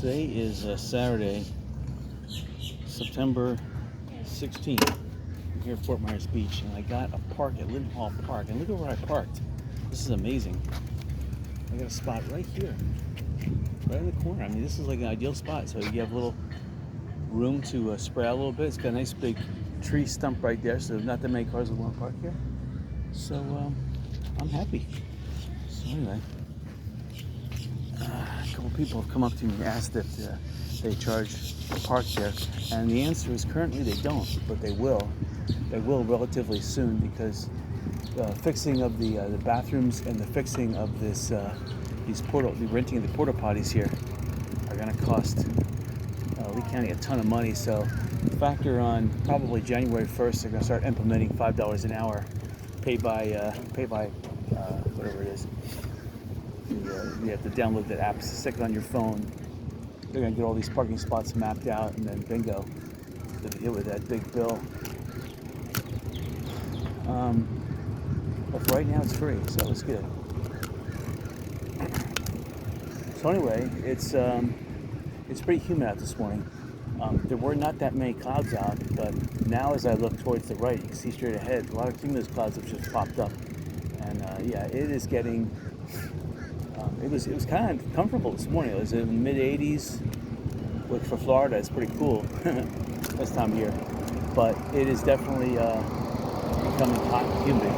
Today is Saturday, September 16th. I'm here at Fort Myers Beach, and I got a park at Lynn Hall Park. And look at where I parked. This is amazing. I got a spot right here, right in the corner. I mean, this is like an ideal spot. So you have a little room to spray out a little bit. It's got a nice big tree stump right there, so not that many cars will want to park here. So I'm happy. So anyway. A couple people have come up to me and asked if they charge to park there, and the answer is currently they don't, but they will. They will relatively soon, because the fixing of the bathrooms and the fixing of the renting of the porta potties here are going to cost Lee County a ton of money. So factor on probably January 1st they're going to start implementing $5 an hour, pay by whatever it is. You have to download that app, stick it on your phone. They're going to get all these parking spots mapped out, and then bingo, they'll hit with that big bill. But for right now, it's free, so it's good. So anyway, it's pretty humid out this morning. There were not that many clouds out, but now as I look towards the right, you can see straight ahead, a lot of cumulus clouds have just popped up. And it is getting... It was kind of comfortable this morning. It was in the mid-80s, which for Florida is pretty cool this time of year. But it is definitely becoming hot and humid.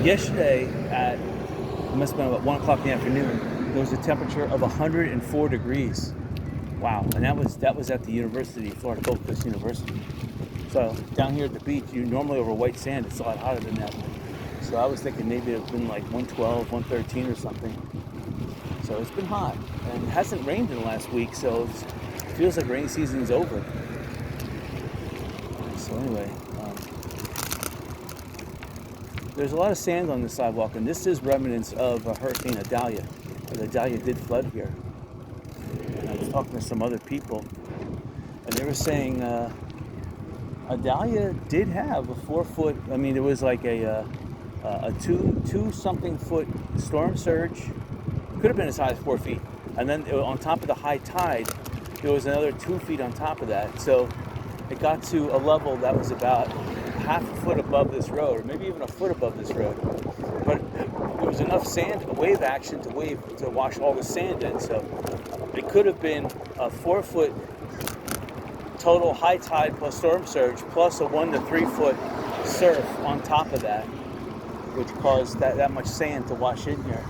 Yesterday, it must have been about 1 o'clock in the afternoon, there was a temperature of 104 degrees. Wow, and that was at the University, Florida Gulf Coast University. So down here at the beach, you normally over white sand, it's a lot hotter than that. So I was thinking maybe it's been like 112, 113 or something. So it's been hot, and it hasn't rained in the last week, so it feels like rainy season is over. So anyway, there's a lot of sand on the sidewalk, and this is remnants of Hurricane Idalia. Idalia did flood here. And I was talking to some other people, and they were saying Idalia did have a 4-foot, I mean, it was like a two something foot storm surge. Could have been as high as 4 feet. And then on top of the high tide, there was another 2 feet on top of that. So it got to a level that was about half a foot above this road, or maybe even a foot above this road. But there was enough sand, wave action to wash all the sand in. So it could have been a 4-foot total high tide plus storm surge, plus a 1 to 3 foot surf on top of that, which caused that much sand to wash in here.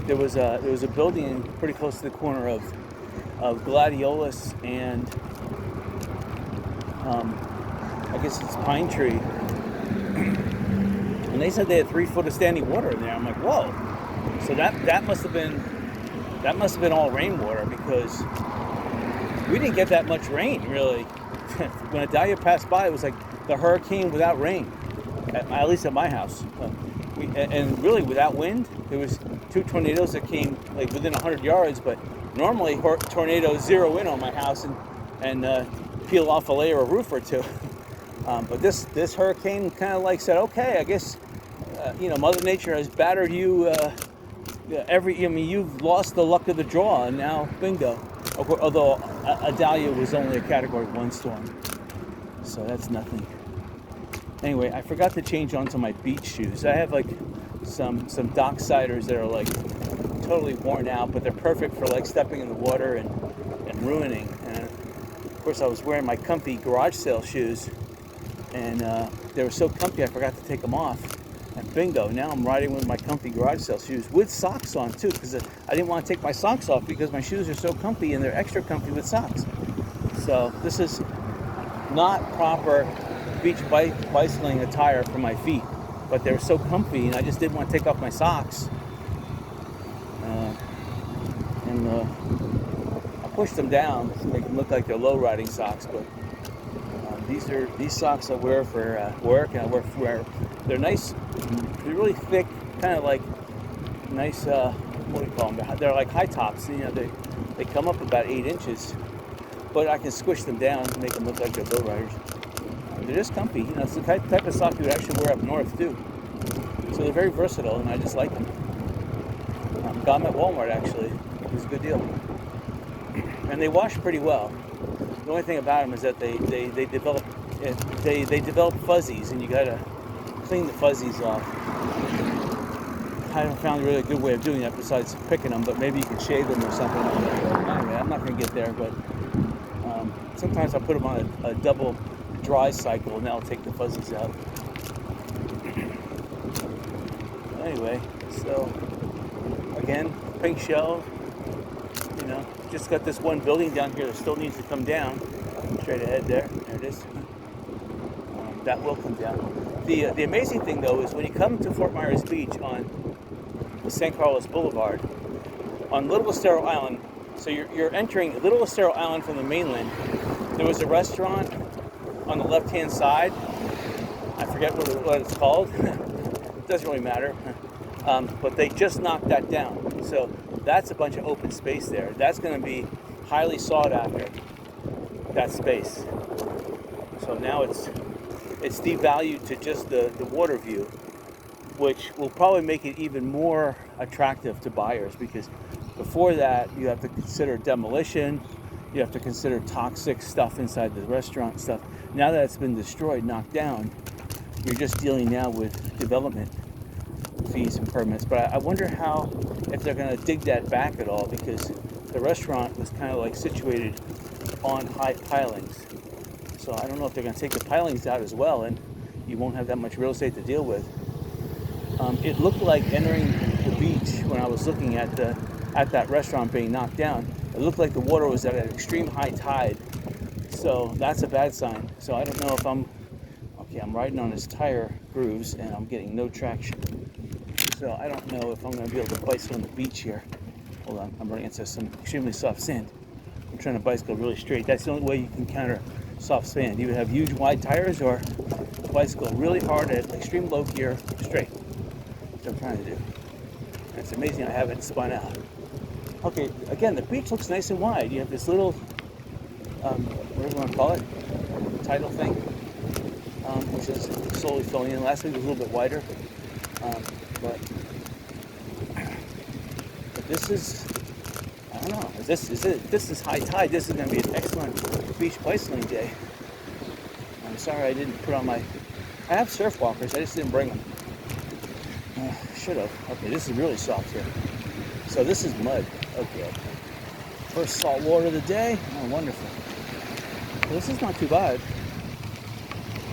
There was a building pretty close to the corner of Gladiolus and I guess it's Pine Tree, and they said they had 3 foot of standing water in there. I'm like, whoa! So that must have been all rainwater, because we didn't get that much rain really. When Idalia passed by, it was like the hurricane without rain, at least at my house. And really without wind. There was 2 tornadoes that came like within 100 yards, but normally tornadoes zero in on my house and peel off a layer of roof or two. But this hurricane kind of like said, okay, I guess Mother Nature has battered you. You've lost the luck of the draw, and now bingo. Although Idalia was only a Category 1 storm, so that's nothing. Anyway, I forgot to change onto my beach shoes. I have like some docksiders that are like totally worn out, but they're perfect for like stepping in the water and ruining. And of course, I was wearing my comfy garage sale shoes, and they were so comfy I forgot to take them off. And bingo, now I'm riding with my comfy garage sale shoes with socks on too, because I didn't want to take my socks off because my shoes are so comfy and they're extra comfy with socks. So this is not proper beach bicycling attire for my feet, but they were so comfy, and I just didn't want to take off my socks. I pushed them down to make them look like they're low riding socks, but these socks I wear for work, and I wear for they're nice. They're really thick, kind of like nice. What do you call them? They're like high tops. They come up about 8 inches, but I can squish them down and make them look like they're low riders. They're just comfy. It's the type of sock you would actually wear up north too. So they're very versatile, and I just like them. Got them at Walmart actually. It was a good deal. and they wash pretty well. The only thing about them is that they develop fuzzies, and you gotta clean the fuzzies off. I haven't found a really good way of doing that besides picking them, but maybe you could shave them or something. Anyway, I'm not gonna get there, but sometimes I put them on a double dry cycle, and that'll take the fuzzies out. Anyway, so again, pink shell. Just got this one building down here that still needs to come down. Straight ahead there. There it is. That will come down. The amazing thing though is when you come to Fort Myers Beach on the San Carlos Boulevard, on Little Estero Island, so you're entering Little Estero Island from the mainland. There was a restaurant on the left-hand side. I forget what it's called. It doesn't really matter. But they just knocked that down. So that's a bunch of open space there. That's going to be highly sought after, that space. So now it's devalued to just the water view, which will probably make it even more attractive to buyers, because before that you have to consider demolition, you have to consider toxic stuff inside the restaurant stuff. Now that it's been destroyed, knocked down, you're just dealing now with development fees and permits. But I wonder if they're going to dig that back at all, because the restaurant was kind of like situated on high pilings. So I don't know if they're going to take the pilings out as well, and you won't have that much real estate to deal with. It looked like entering the beach when I was looking at that restaurant being knocked down. It looked like the water was at an extreme high tide. So that's a bad sign. So I don't know if I'm riding on his tire grooves and I'm getting no traction. So I don't know if I'm going to be able to bicycle on the beach here. Hold on, I'm running into some extremely soft sand. I'm trying to bicycle really straight. That's the only way you can counter soft sand. You would have huge wide tires or bicycle really hard at extreme low gear straight. That's what I'm trying to do. And it's amazing I haven't spun out. Okay, again, the beach looks nice and wide. You have this little, whatever you want to call it, tidal thing, which is slowly filling in. Last week was a little bit wider, but this is, I don't know. This is high tide. This is going to be an excellent beach bicycling day. I'm sorry I didn't put on I have surf walkers. I just didn't bring them. Should have. Okay, this is really soft here. So this is mud. Okay. First salt water of the day. Oh, wonderful. Well, this is not too bad.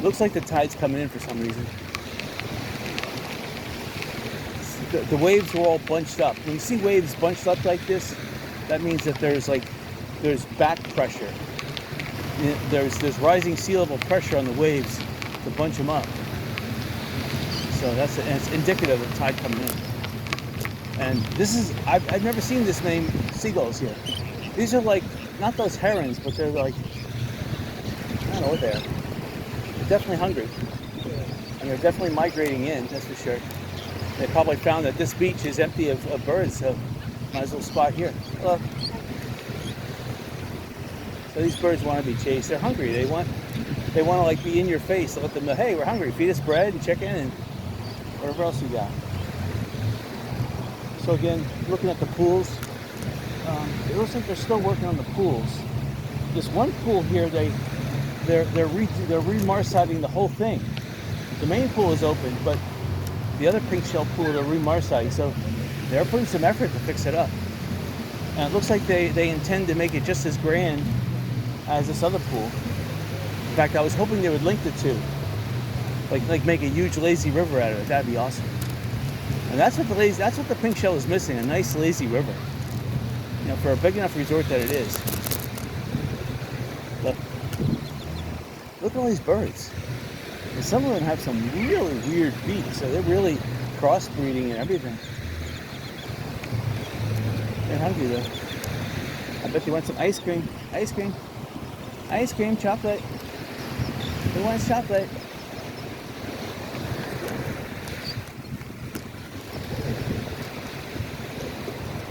Looks like the tide's coming in for some reason. The waves were all bunched up. When you see waves bunched up like this, that means that there's back pressure. There's rising sea level pressure on the waves to bunch them up. So and it's indicative of tide coming in. And this is, I've never seen this many seagulls here. These are like, not those herons, but they're like, I don't know what they are. They're definitely hungry. And they're definitely migrating in, that's for sure. They probably found that this beach is empty of birds, so might as well spot here. Hello. So these birds want to be chased. They're hungry. They want to like be in your face to let them know, hey, we're hungry. Feed us bread and chicken and whatever else you got. So again, looking at the pools, it looks like they're still working on the pools. This one pool here, they're remarsatting the whole thing. The main pool is open, but the other pink shell pool they're remarsatting, so they're putting some effort to fix it up. And it looks like they intend to make it just as grand as this other pool. In fact, I was hoping they would link the two, like make a huge lazy river out of it. That'd be awesome. And that's what the pink shell is missing, a nice lazy river. You know, for a big enough resort that it is. Look at all these birds. And some of them have some really weird beaks, so they're really crossbreeding and everything. They're hungry though. I bet they want some ice cream. Ice cream. Ice cream, chocolate. Who wants chocolate?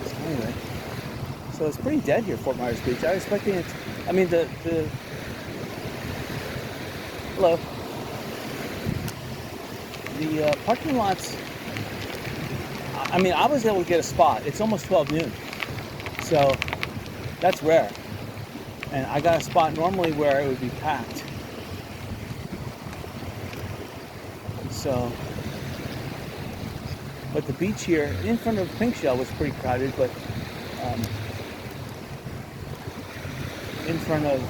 So anyway, so it's pretty dead here, Fort Myers Beach. I was expecting it. I mean, the hello. The parking lots. I mean, I was able to get a spot. It's almost 12 noon, so that's rare. And I got a spot normally where it would be packed. So, but the beach here in front of Pink Shell was pretty crowded, but in front of,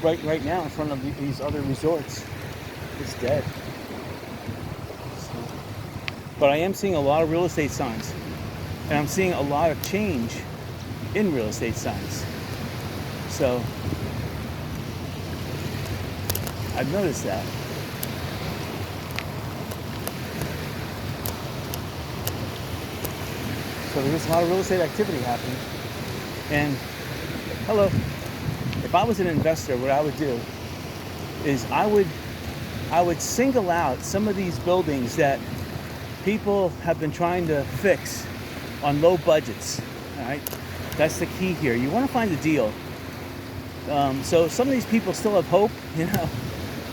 right now in front of these other resorts, it's dead. So, but I am seeing a lot of real estate signs, and I'm seeing a lot of change in real estate signs. So I've noticed that. So there's a lot of real estate activity happening. And hello, if I was an investor, what I would do is I would single out some of these buildings that people have been trying to fix on low budgets. All right, that's the key here. You want to find a deal. So some of these people still have hope,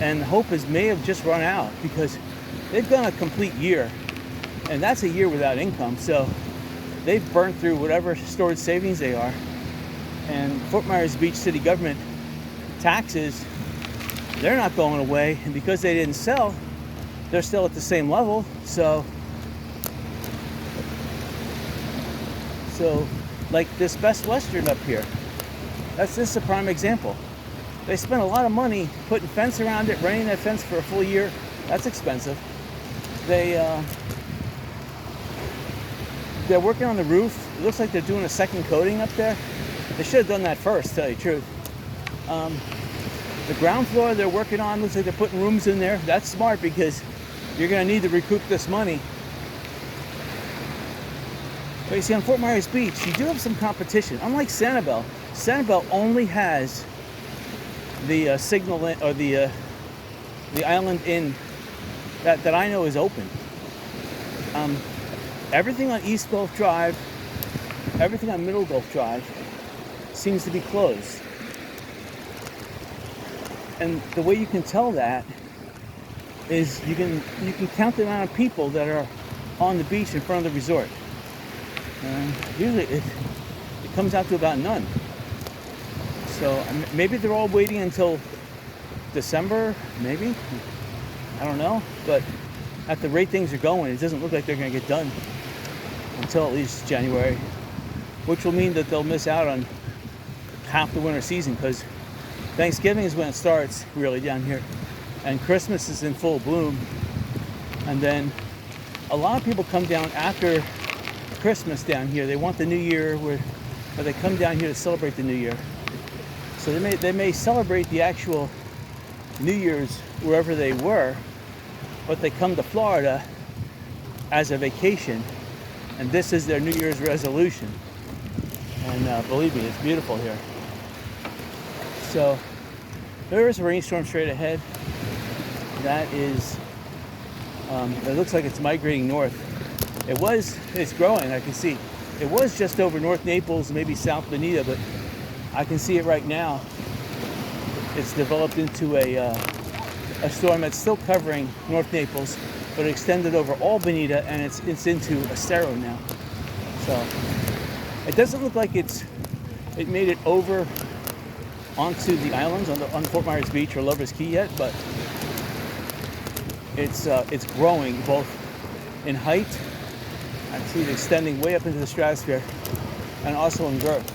and hope may have just run out because they've done a complete year, and that's a year without income. So they've burned through whatever stored savings they are. And Fort Myers Beach city government taxes, they're not going away. And because they didn't sell, they're still at the same level. So like this Best Western up here, this is a prime example. They spent a lot of money putting fence around it, renting that fence for a full year. That's expensive. They're working on the roof. It looks like they're doing a second coating up there. They should have done that first, to tell you the truth. The ground floor they're working on, looks like they're putting rooms in there. That's smart because you're going to need to recoup this money. But you see, on Fort Myers Beach, you do have some competition. Unlike Sanibel, Sanibel only has the Signal Inn, or the Island Inn that I know is open. Everything on East Gulf Drive, everything on Middle Gulf Drive seems to be closed. And the way you can tell that is you can count the amount of people that are on the beach in front of the resort. Usually it comes out to about none. So maybe they're all waiting until December, maybe. I don't know. But at the rate things are going, it doesn't look like they're going to get done until at least January, which will mean that they'll miss out on half the winter season, because Thanksgiving is when it starts really down here, and Christmas is in full bloom. And then a lot of people come down after Christmas down here. They want the New Year, where they come down here to celebrate the New Year. So they may celebrate the actual New Year's wherever they were, but they come to Florida as a vacation, and this is their New Year's resolution. And believe me, it's beautiful here. So there is a rainstorm straight ahead. That is, it looks like it's migrating north. It's growing, I can see. It was just over North Naples, maybe South Bonita, but I can see it right now. It's developed into a storm that's still covering North Naples, but it extended over all Bonita, and it's into Estero now. So it doesn't look like it made it over onto the islands on Fort Myers Beach or Lover's Key yet, but it's growing both in height. I see it extending way up into the stratosphere, and also in girth.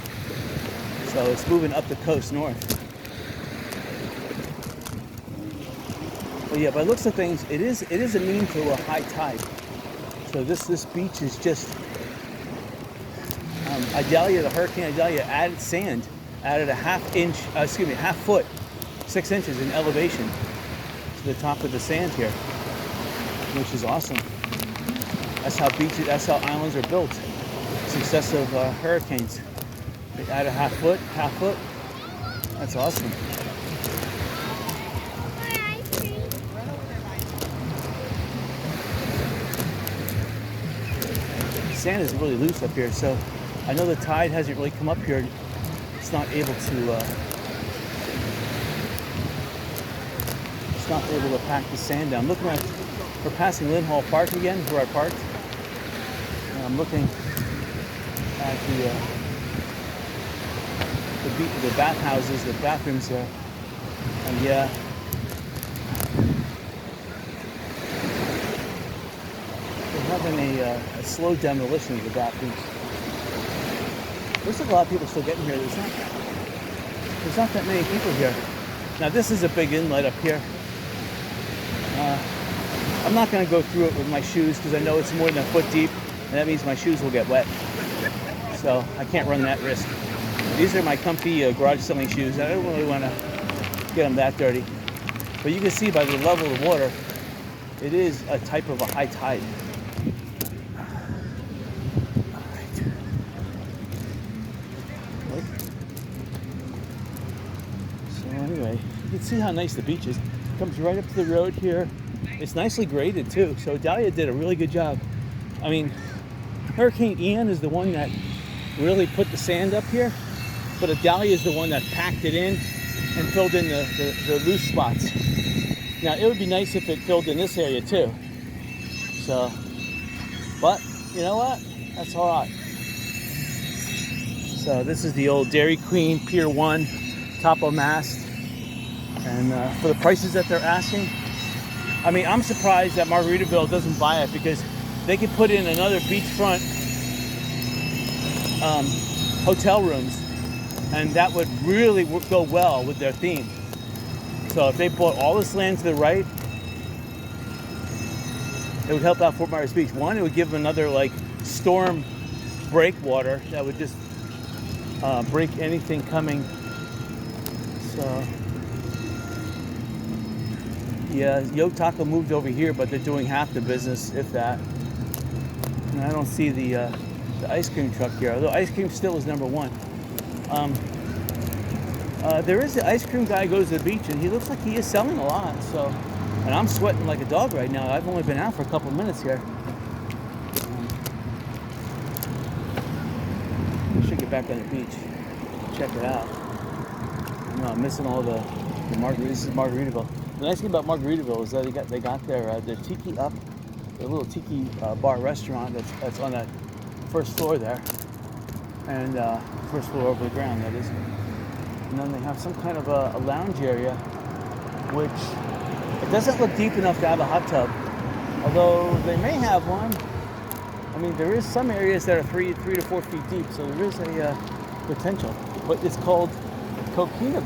So it's moving up the coast north. But yeah, by the looks of things, it is immune to a high tide. So this beach is just Idalia, the Hurricane Idalia added a half foot, 6 inches in elevation to the top of the sand here, which is awesome. That's how islands are built. Successive hurricanes. They add a half foot. That's awesome. Sand is really loose up here, so I know the tide hasn't really come up here. It's not able to pack the sand down. We're passing Lynn Hall Park again, where I parked. And I'm looking at the bathhouses, the bathrooms there. And yeah, they're having a slow demolition of the bathrooms. Looks like a lot of people still getting here. There's not that many people here. Now this is a big inlet up here. I'm not going to go through it with my shoes because I know it's more than a foot deep, and that means my shoes will get wet. So I can't run that risk. These are my comfy garage selling shoes. I don't really want to get them that dirty. But you can see by the level of the water, it is a type of a high tide. So anyway, you can see how nice the beach is. It comes right up to the road here. It's nicely graded too. So Dahlia did a really good job. I mean, Hurricane Ian is the one that really put the sand up here, but Dahlia is the one that packed it in and filled in the loose spots. Now it would be nice if it filled in this area too. So, but you know what? That's all right. So this is the old Dairy Queen Pier 1 topo mast, and for the prices that they're asking, I mean, I'm surprised that Margaritaville doesn't buy it because they could put in another beachfront hotel rooms, and that would really go well with their theme. So if they bought all this land to the right, it would help out Fort Myers Beach. One, it would give them another like storm breakwater that would just break anything coming. So yeah, Yo Taco moved over here, but they're doing half the business, if that. And I don't see the ice cream truck here, although ice cream still is number one. There is the ice cream guy who goes to the beach, and he looks like he is selling a lot. So, and I'm sweating like a dog right now. I've only been out for a couple of minutes here. I should get back on the beach, check it out. No, I'm missing all the margaritas. This is Margaritaville. The nice thing about Margaritaville is that they got their tiki up, their little tiki bar restaurant that's on that first floor there, and first floor over the ground, that is. And then they have some kind of a lounge area, which it doesn't look deep enough to have a hot tub, although they may have one. I mean, there is some areas that are 3 to 4 feet deep, so there is a potential. But it's called Coquina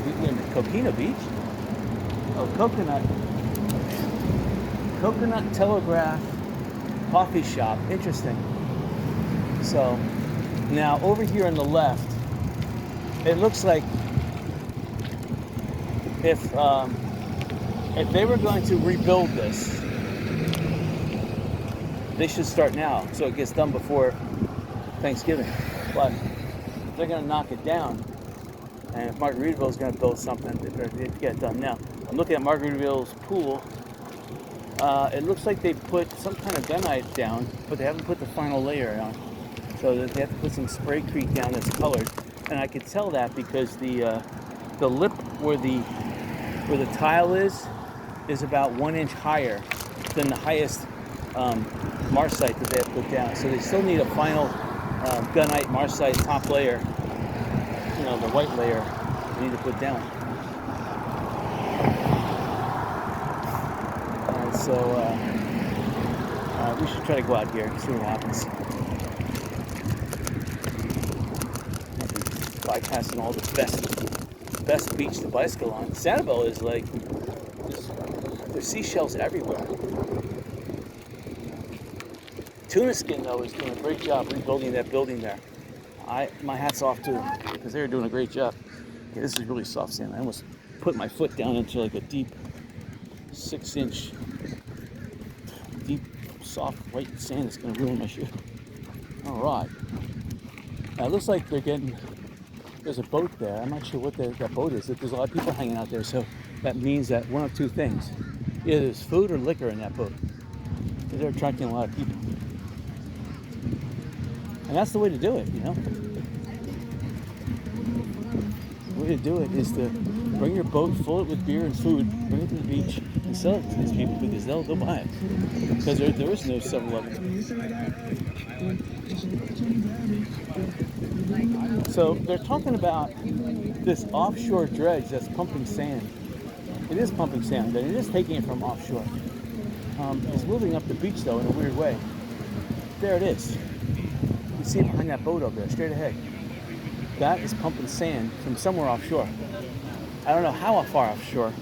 Beach. Oh, Coconut Telegraph Coffee Shop. Interesting. So now over here on the left, it looks like if they were going to rebuild this, they should start now so it gets done before Thanksgiving. But they're going to knock it down, and if Margaritaville is going to build something, they better get it done now. I'm looking at Margaritaville's pool. It looks like they put some kind of gunite down, but they haven't put the final layer on. So they have to put some Spraycrete down that's colored, and I could tell that because the lip where the tile is about 1 inch higher than the highest marcite that they have put down. So they still need a final gunite marcite top layer, you know, the white layer they need to put down. And so we should try to go out here and see what happens. Bypassing all the best beach to bicycle on. Sanibel is like, there's seashells everywhere. Tuna Skin, though, is doing a great job rebuilding that building there. My hat's off too, because they're doing a great job. Okay, this is really soft sand. I almost put my foot down into like a deep 6-inch deep soft white sand that's going to ruin my shoe. All right. Now it looks like there's a boat there. I'm not sure what that boat is. There's a lot of people hanging out there, so that means that one of two things. Either there's food or liquor in that boat. They're attracting a lot of people. And that's the way to do it, you know? The way to do it is to bring your boat, fill it with beer and food, bring it to the beach, and sell it to these people because they'll buy it. Because there is no 7-Eleven. So they're talking about this offshore dredge that's pumping sand. It is pumping sand, and it is taking it from offshore. It's moving up the beach though in a weird way. There it is. You see it behind that boat over there, straight ahead. That is pumping sand from somewhere offshore. I don't know how far offshore,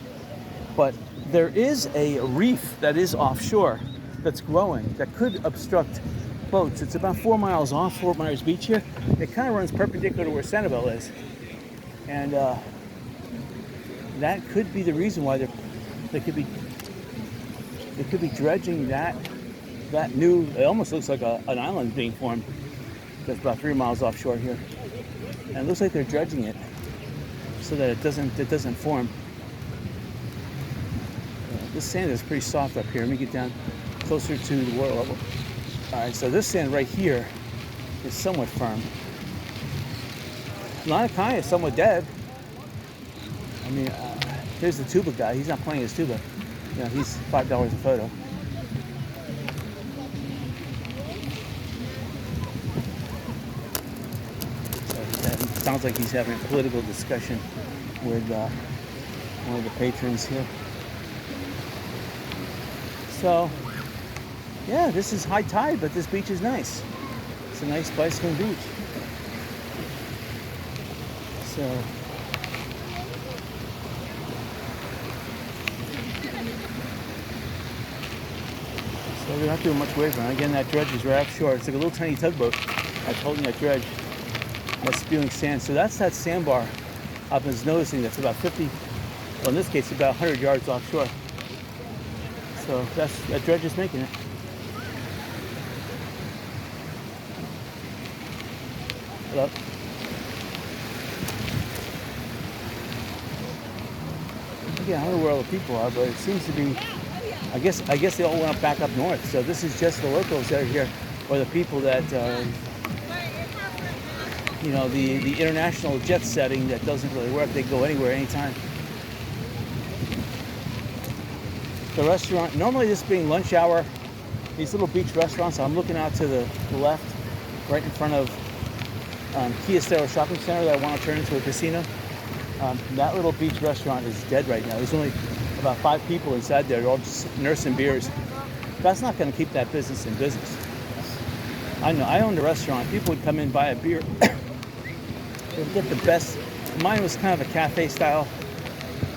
but there is a reef that is offshore that's growing that could obstruct boats. It's about 4 miles off Fort Myers Beach here. It kind of runs perpendicular to where Sanibel is. And that could be the reason why they could be dredging that new, it almost looks like an island being formed that's about 3 miles offshore here. And it looks like they're dredging it so that it doesn't form. This sand is pretty soft up here. Let me get down closer to the water level. All right, so this sand right here is somewhat firm. Lanakai is somewhat dead. I mean, here's the tuba guy. He's not playing his tuba. You know, he's $5 a photo. So it sounds like he's having a political discussion with one of the patrons here. So, yeah, this is high tide, but this beach is nice. It's a nice bicycling beach. So we're not doing much wave run. Again, that dredge is right offshore. It's like a little tiny tugboat that's holding that dredge that's spewing sand. So that's that sandbar I was noticing that's about 50, well in this case about 100 yards offshore. So that dredge is making it. Hello. Again, I don't know where all the people are, but it seems to be, I guess they all went back up north. So this is just the locals that are here, or the people that, you know, the international jet setting that doesn't really work. They go anywhere, anytime. The restaurant, normally this being lunch hour, these little beach restaurants, I'm looking out to the left, right in front of Kia Estero Shopping Center that I want to turn into a casino. That little beach restaurant is dead right now. There's only about 5 people inside there. They're all just nursing beers. That's not going to keep that business in business. I know. I owned a restaurant. People would come in, buy a beer. They'd get the best. Mine was kind of a cafe style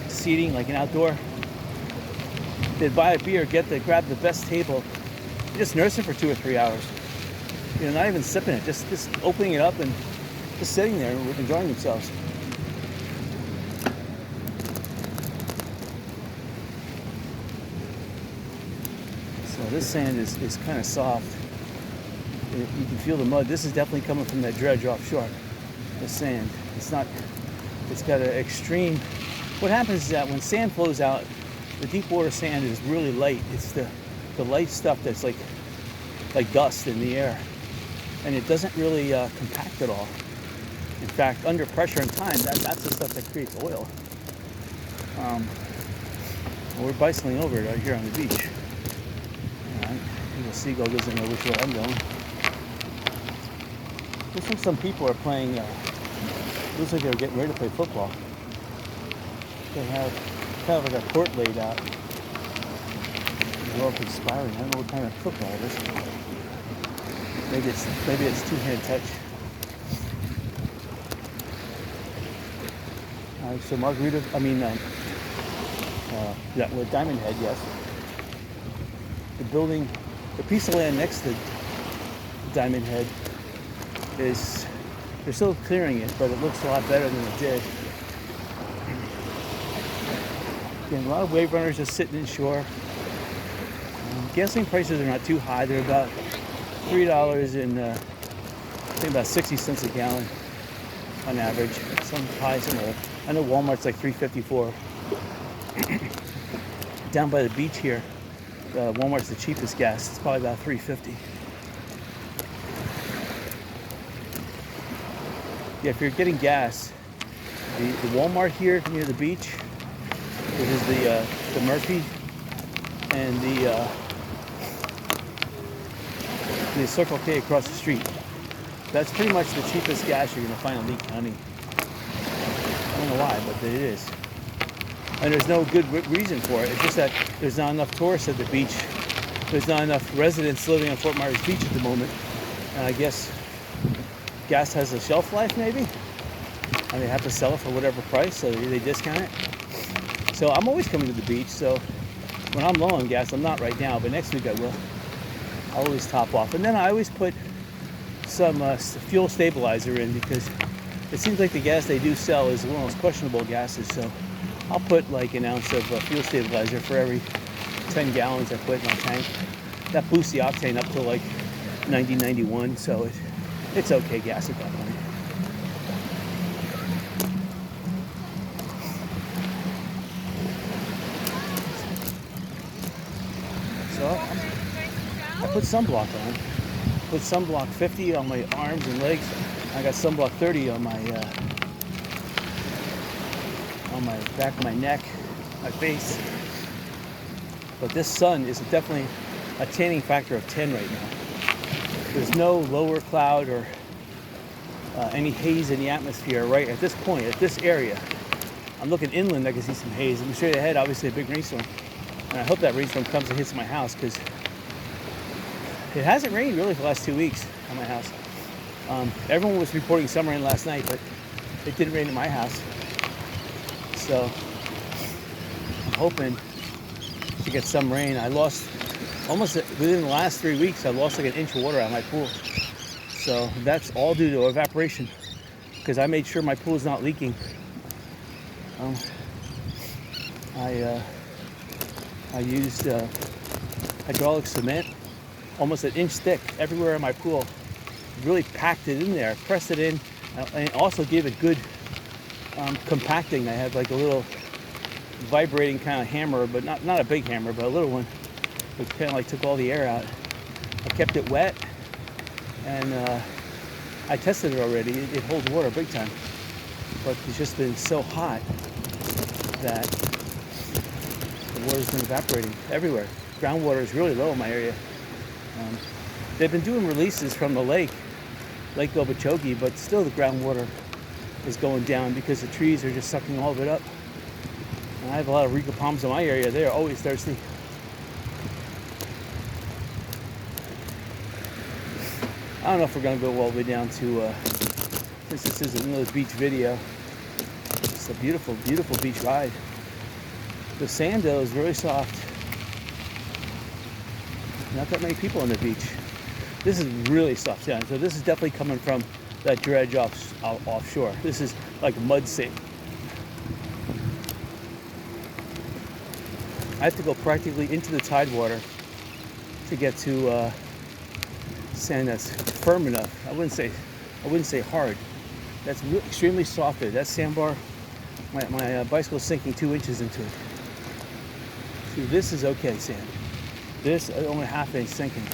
seating, like an outdoor. They'd buy a beer, grab the best table, just nurse it for 2 or 3 hours. You know, not even sipping it, just opening it up and just sitting there and enjoying themselves. So this sand is kind of soft. You can feel the mud. This is definitely coming from that dredge offshore. The sand. It's got an extreme. What happens is that when sand flows out, the deep water sand is really light. It's the light stuff that's like dust in the air. And it doesn't really compact at all. In fact, under pressure and time, that's the stuff that creates oil. We're bicycling over it right here on the beach. The seagull doesn't know which way I'm going. Looks like some people are playing, looks like they were getting ready to play football. They have kind of like a court laid out. The world's expiring. I don't know what kind of football it is. Maybe it's two-hand touch. So Margarita, with Diamond Head, yes. The building, the piece of land next to Diamond Head they're still clearing it, but it looks a lot better than it did. Again, a lot of wave runners just sitting inshore. Gasoline prices are not too high. They're about $3 and I think about 60 cents a gallon on average. Some high, some low. I know Walmart's like $3.54. Down by the beach here, Walmart's the cheapest gas. It's probably about $3.50. Yeah, if you're getting gas, the Walmart here near the beach, which is the Murphy, and the Circle K across the street. That's pretty much the cheapest gas you're going to find in Lee County. I don't know why, but it is. And there's no good reason for it. It's just that there's not enough tourists at the beach. There's not enough residents living on Fort Myers Beach at the moment. And I guess gas has a shelf life, maybe? And they have to sell it for whatever price, so they discount it. So I'm always coming to the beach, so when I'm low on gas, I'm not right now, but next week I will. I always top off. And then I always put some fuel stabilizer in, because it seems like the gas they do sell is one of those questionable gases. So I'll put like an ounce of fuel stabilizer for every 10 gallons I put in my tank. That boosts the octane up to like 90, 91, so it's okay gas at that point. So I put sunblock on. Put sunblock 50 on my arms and legs. I got sunblock 30 on my back of my neck, my face. But this sun is definitely a tanning factor of 10 right now. There's no lower cloud or any haze in the atmosphere right at this point, at this area. I'm looking inland, I can see some haze. I'm straight ahead, obviously a big rainstorm. And I hope that rainstorm comes and hits my house, because it hasn't rained really for the last 2 weeks on my house. Everyone was reporting some rain last night, but it didn't rain at my house. So I'm hoping to get some rain. I lost almost within the last 3 weeks, I lost like an inch of water out of my pool. So that's all due to evaporation, because I made sure my pool is not leaking. I used hydraulic cement, almost an inch thick, everywhere in my pool. Really packed it in there, pressed it in, and also gave it good compacting. I had like a little vibrating kind of hammer, but not a big hammer, but a little one, which kind of like took all the air out. I kept it wet, and I tested it already. It holds water big time, but it's just been so hot that the water's been evaporating everywhere. Groundwater is really low in my area. They've been doing releases from the Lake Okeechobee, but still the groundwater is going down because the trees are just sucking all of it up. And I have a lot of Rica palms in my area. They're always thirsty. I don't know if we're going to go all the way down to, since this is another beach video. It's a beautiful, beautiful beach ride. The sand, though, is really soft. Not that many people on the beach. This is really soft sand. So this is definitely coming from that dredge offshore. This is like mud sand. I have to go practically into the tidewater to get to sand that's firm enough. I wouldn't say hard. That's extremely soft. That sandbar, my bicycle's sinking 2 inches into it. See, this is okay sand. This only ½ inch sinking.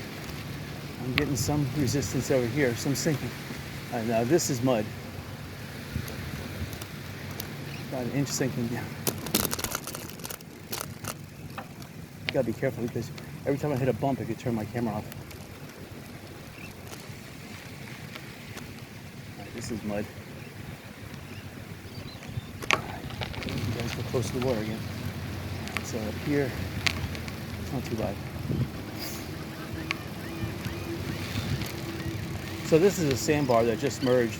I'm getting some resistance over here, some sinking. Now this is mud. About an inch sinking down. You gotta be careful, because every time I hit a bump, I could turn my camera off. Alright, this is mud. Alright, you guys get close to the water again. So up here, it's not too bad. So this is a sandbar that just merged.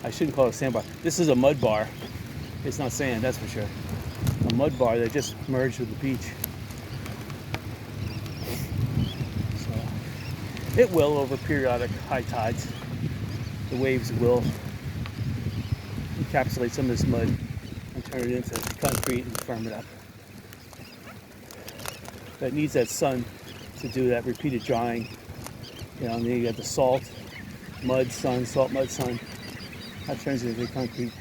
I shouldn't call it a sandbar. This is a mud bar. It's not sand, that's for sure. A mud bar that just merged with the beach. So it will, over periodic high tides, the waves will encapsulate some of this mud and turn it into concrete and firm it up. But it needs that sun to do that repeated drying. You know, and then you got the salt, mud, sun, salt, mud, sun. That turns into concrete.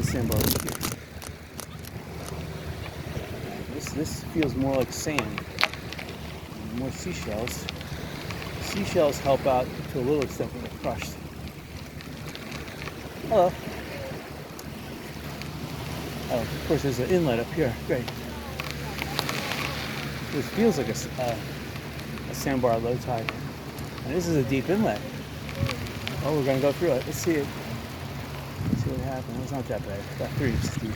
Sandbar This feels more like sand. More seashells. Seashells help out to a little extent when they're crushed. Hello. Oh, of course, there's an inlet up here. Great. This feels like a sandbar low tide. And this is a deep inlet. Oh, we're going to go through it. Let's see it. Let's see what happens. It's not that bad. About 3 inches deep.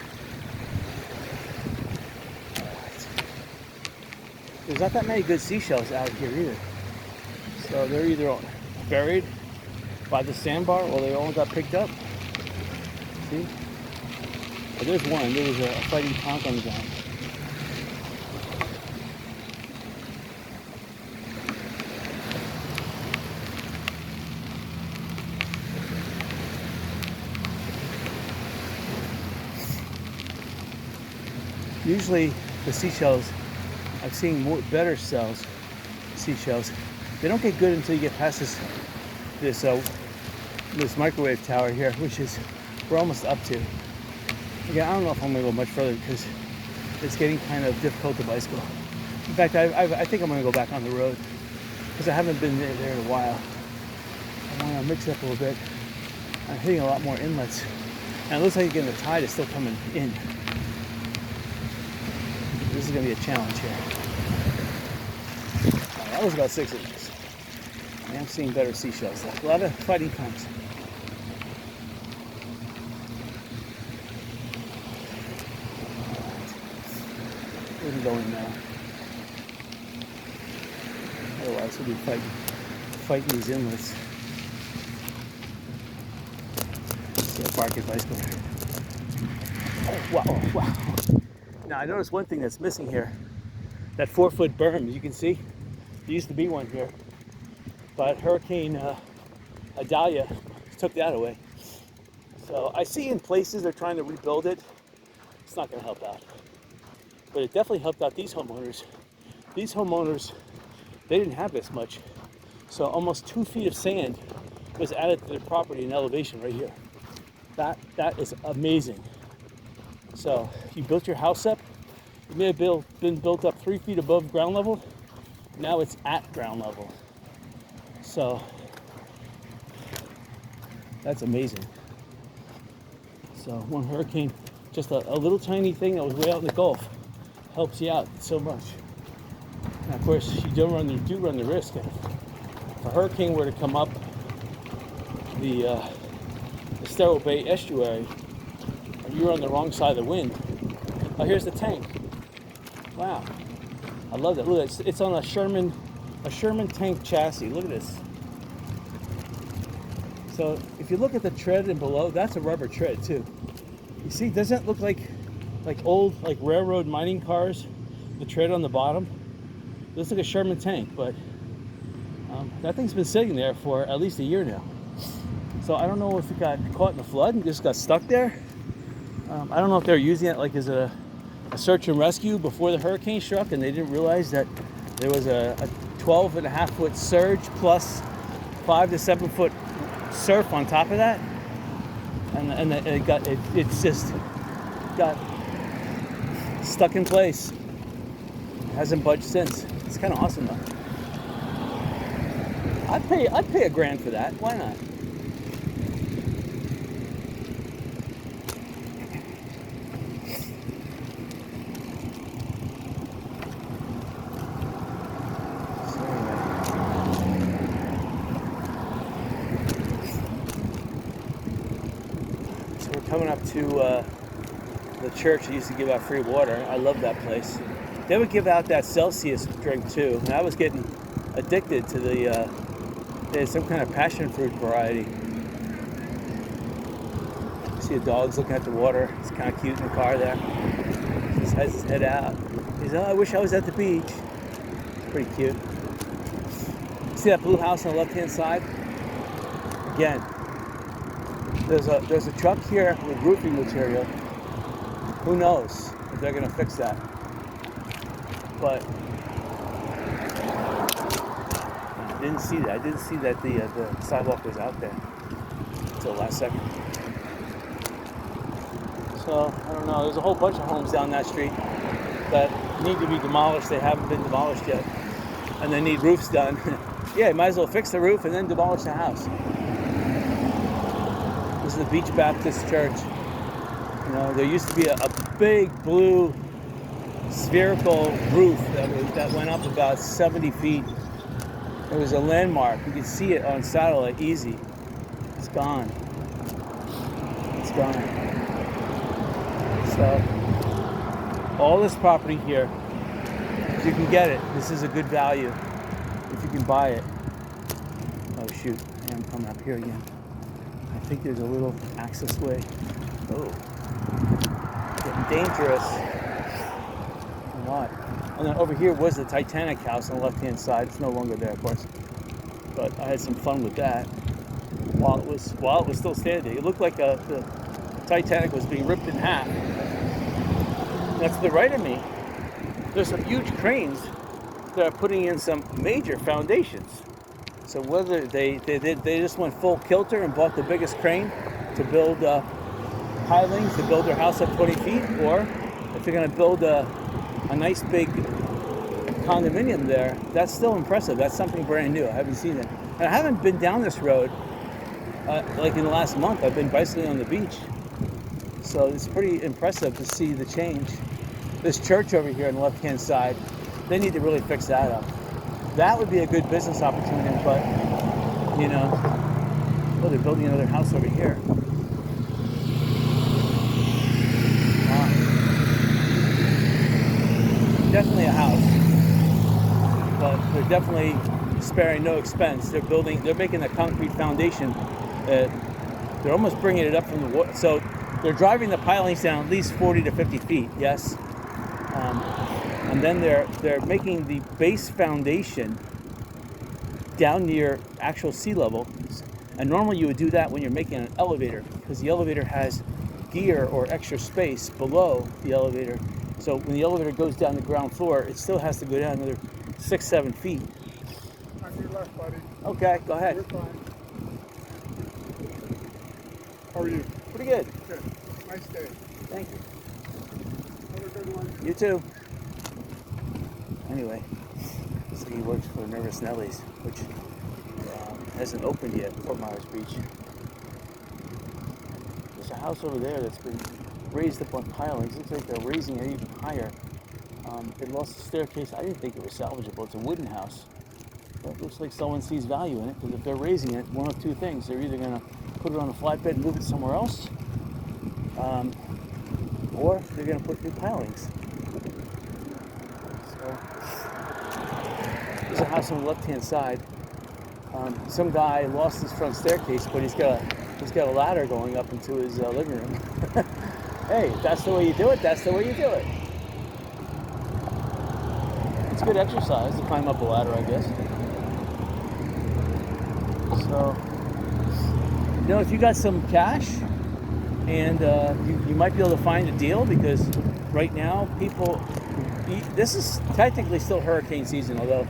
There's not that many good seashells out here either. So they're either buried by the sandbar or they all got picked up. See? But there's one. There was a fighting conch on the ground. Usually the seashells, I've seen better seashells. They don't get good until you get past this microwave tower here, which is we're almost up to. Again, I don't know if I'm gonna go much further because it's getting kind of difficult to bicycle. In fact, I think I'm gonna go back on the road because I haven't been there in a while. I want to mix it up a little bit. I'm hitting a lot more inlets, and it looks like again the tide is still coming in. This is gonna be a challenge here. That was about 6 inches. I am seeing better seashells. A lot of fighting conchs. Where are we going now? Otherwise, we'll be fighting these inlets. See a parking bicycle. Oh, wow, oh, wow. Now, I noticed one thing that's missing here. That 4-foot berm, as you can see. There used to be one here. But Hurricane Idalia took that away. So I see in places they're trying to rebuild it. It's not going to help out. But it definitely helped out these homeowners. These homeowners, they didn't have this much. So almost 2 feet of sand was added to their property in elevation right here. That is amazing. So you built your house up. It may have been built up 3 feet above ground level. Now it's at ground level. So that's amazing. So one hurricane, just a little tiny thing that was way out in the Gulf, helps you out so much. And of course, you do run the risk. If a hurricane were to come up the Estero Bay estuary, and you're on the wrong side of the wind. Oh, here's the tank. Wow, I love that. Look, it's on a Sherman tank chassis. Look at this. So if you look at the tread and below, that's a rubber tread too. You see, doesn't it look like old railroad mining cars? The tread on the bottom. It looks like a Sherman tank, but that thing's been sitting there for at least a year now. So I don't know if it got caught in the flood and just got stuck there. I don't know if they're using it like as a search and rescue before the hurricane struck, and they didn't realize that there was a 12.5-foot surge plus 5 to 7 foot surf on top of that, and it's just got stuck in place. Hasn't budged since. It's kind of awesome though. I'd pay $1,000 for that. Why not? So we're coming up to the church that used to give out free water. I love that place. They would give out that Celsius drink too, and I was getting addicted to there's some kind of passion fruit variety. See the dog's looking at the water. It's kind of cute in the car there. He just has his head out. He's, oh, I wish I was at the beach. It's pretty cute. See that blue house on the left-hand side? Again, there's a truck here with roofing material. Who knows if they're gonna fix that? But I didn't see that. I didn't see that the sidewalk was out there until the last second. So So I don't know. There's a whole bunch of homes down that street that need to be demolished. They haven't been demolished yet, and they need roofs done. Yeah, you might as well fix the roof and then demolish the house. This is the Beach Baptist Church. You know, there used to be a big blue spherical roof that went up about 70 feet. It was a landmark. You could see it on satellite easy. It's gone. It's gone. So, all this property here, if you can get it, this is a good value. If you can buy it. Oh shoot, I'm coming up here again. I think there's a little access way. Oh, getting dangerous. A lot. And then over here was the Titanic house on the left-hand side. It's no longer there, of course. But I had some fun with that while it was still standing. It looked like the Titanic was being ripped in half. Now to the right of me, there's some huge cranes that are putting in some major foundations. So whether they just went full kilter and bought the biggest crane to build pilings to build their house up 20 feet, or if they're going to build a nice big condominium there, that's still impressive. That's something brand new. I haven't seen it. And I haven't been down this road like in the last month. I've been bicycling on the beach. So it's pretty impressive to see the change. This church over here on the left-hand side, they need to really fix that up. That would be a good business opportunity, but, you know, oh, they're building another house over here. Wow. Definitely a house, but they're definitely sparing no expense. They're making a concrete foundation. They're almost bringing it up from the water. So they're driving the pilings down at least 40 to 50 feet, yes. And then they're making the base foundation down near actual sea level. And normally you would do that when you're making an elevator, because the elevator has gear or extra space below the elevator. So when the elevator goes down the ground floor, it still has to go down another 6-7 feet. On your left, buddy. Okay, go ahead. You're fine. How are you? Pretty good. Good. Nice day. Thank you. Have a good one. You too. Anyway, so he works for Nervous Nellies, which hasn't opened yet, Fort Myers Beach. There's a house over there that's been raised up on pilings. Looks like they're raising it even higher. It lost the staircase. I didn't think it was salvageable. It's a wooden house. But it looks like someone sees value in it, because if they're raising it, one of two things. They're either going to put it on a flatbed and move it somewhere else, or they're going to put new pilings. So, there's a house on the left-hand side. Some guy lost his front staircase, but he's got a ladder going up into his living room. Hey, if that's the way you do it, that's the way you do it. It's good exercise to climb up a ladder, I guess. So, you know, if you got some cash and you might be able to find a deal, because right now this is technically still hurricane season, although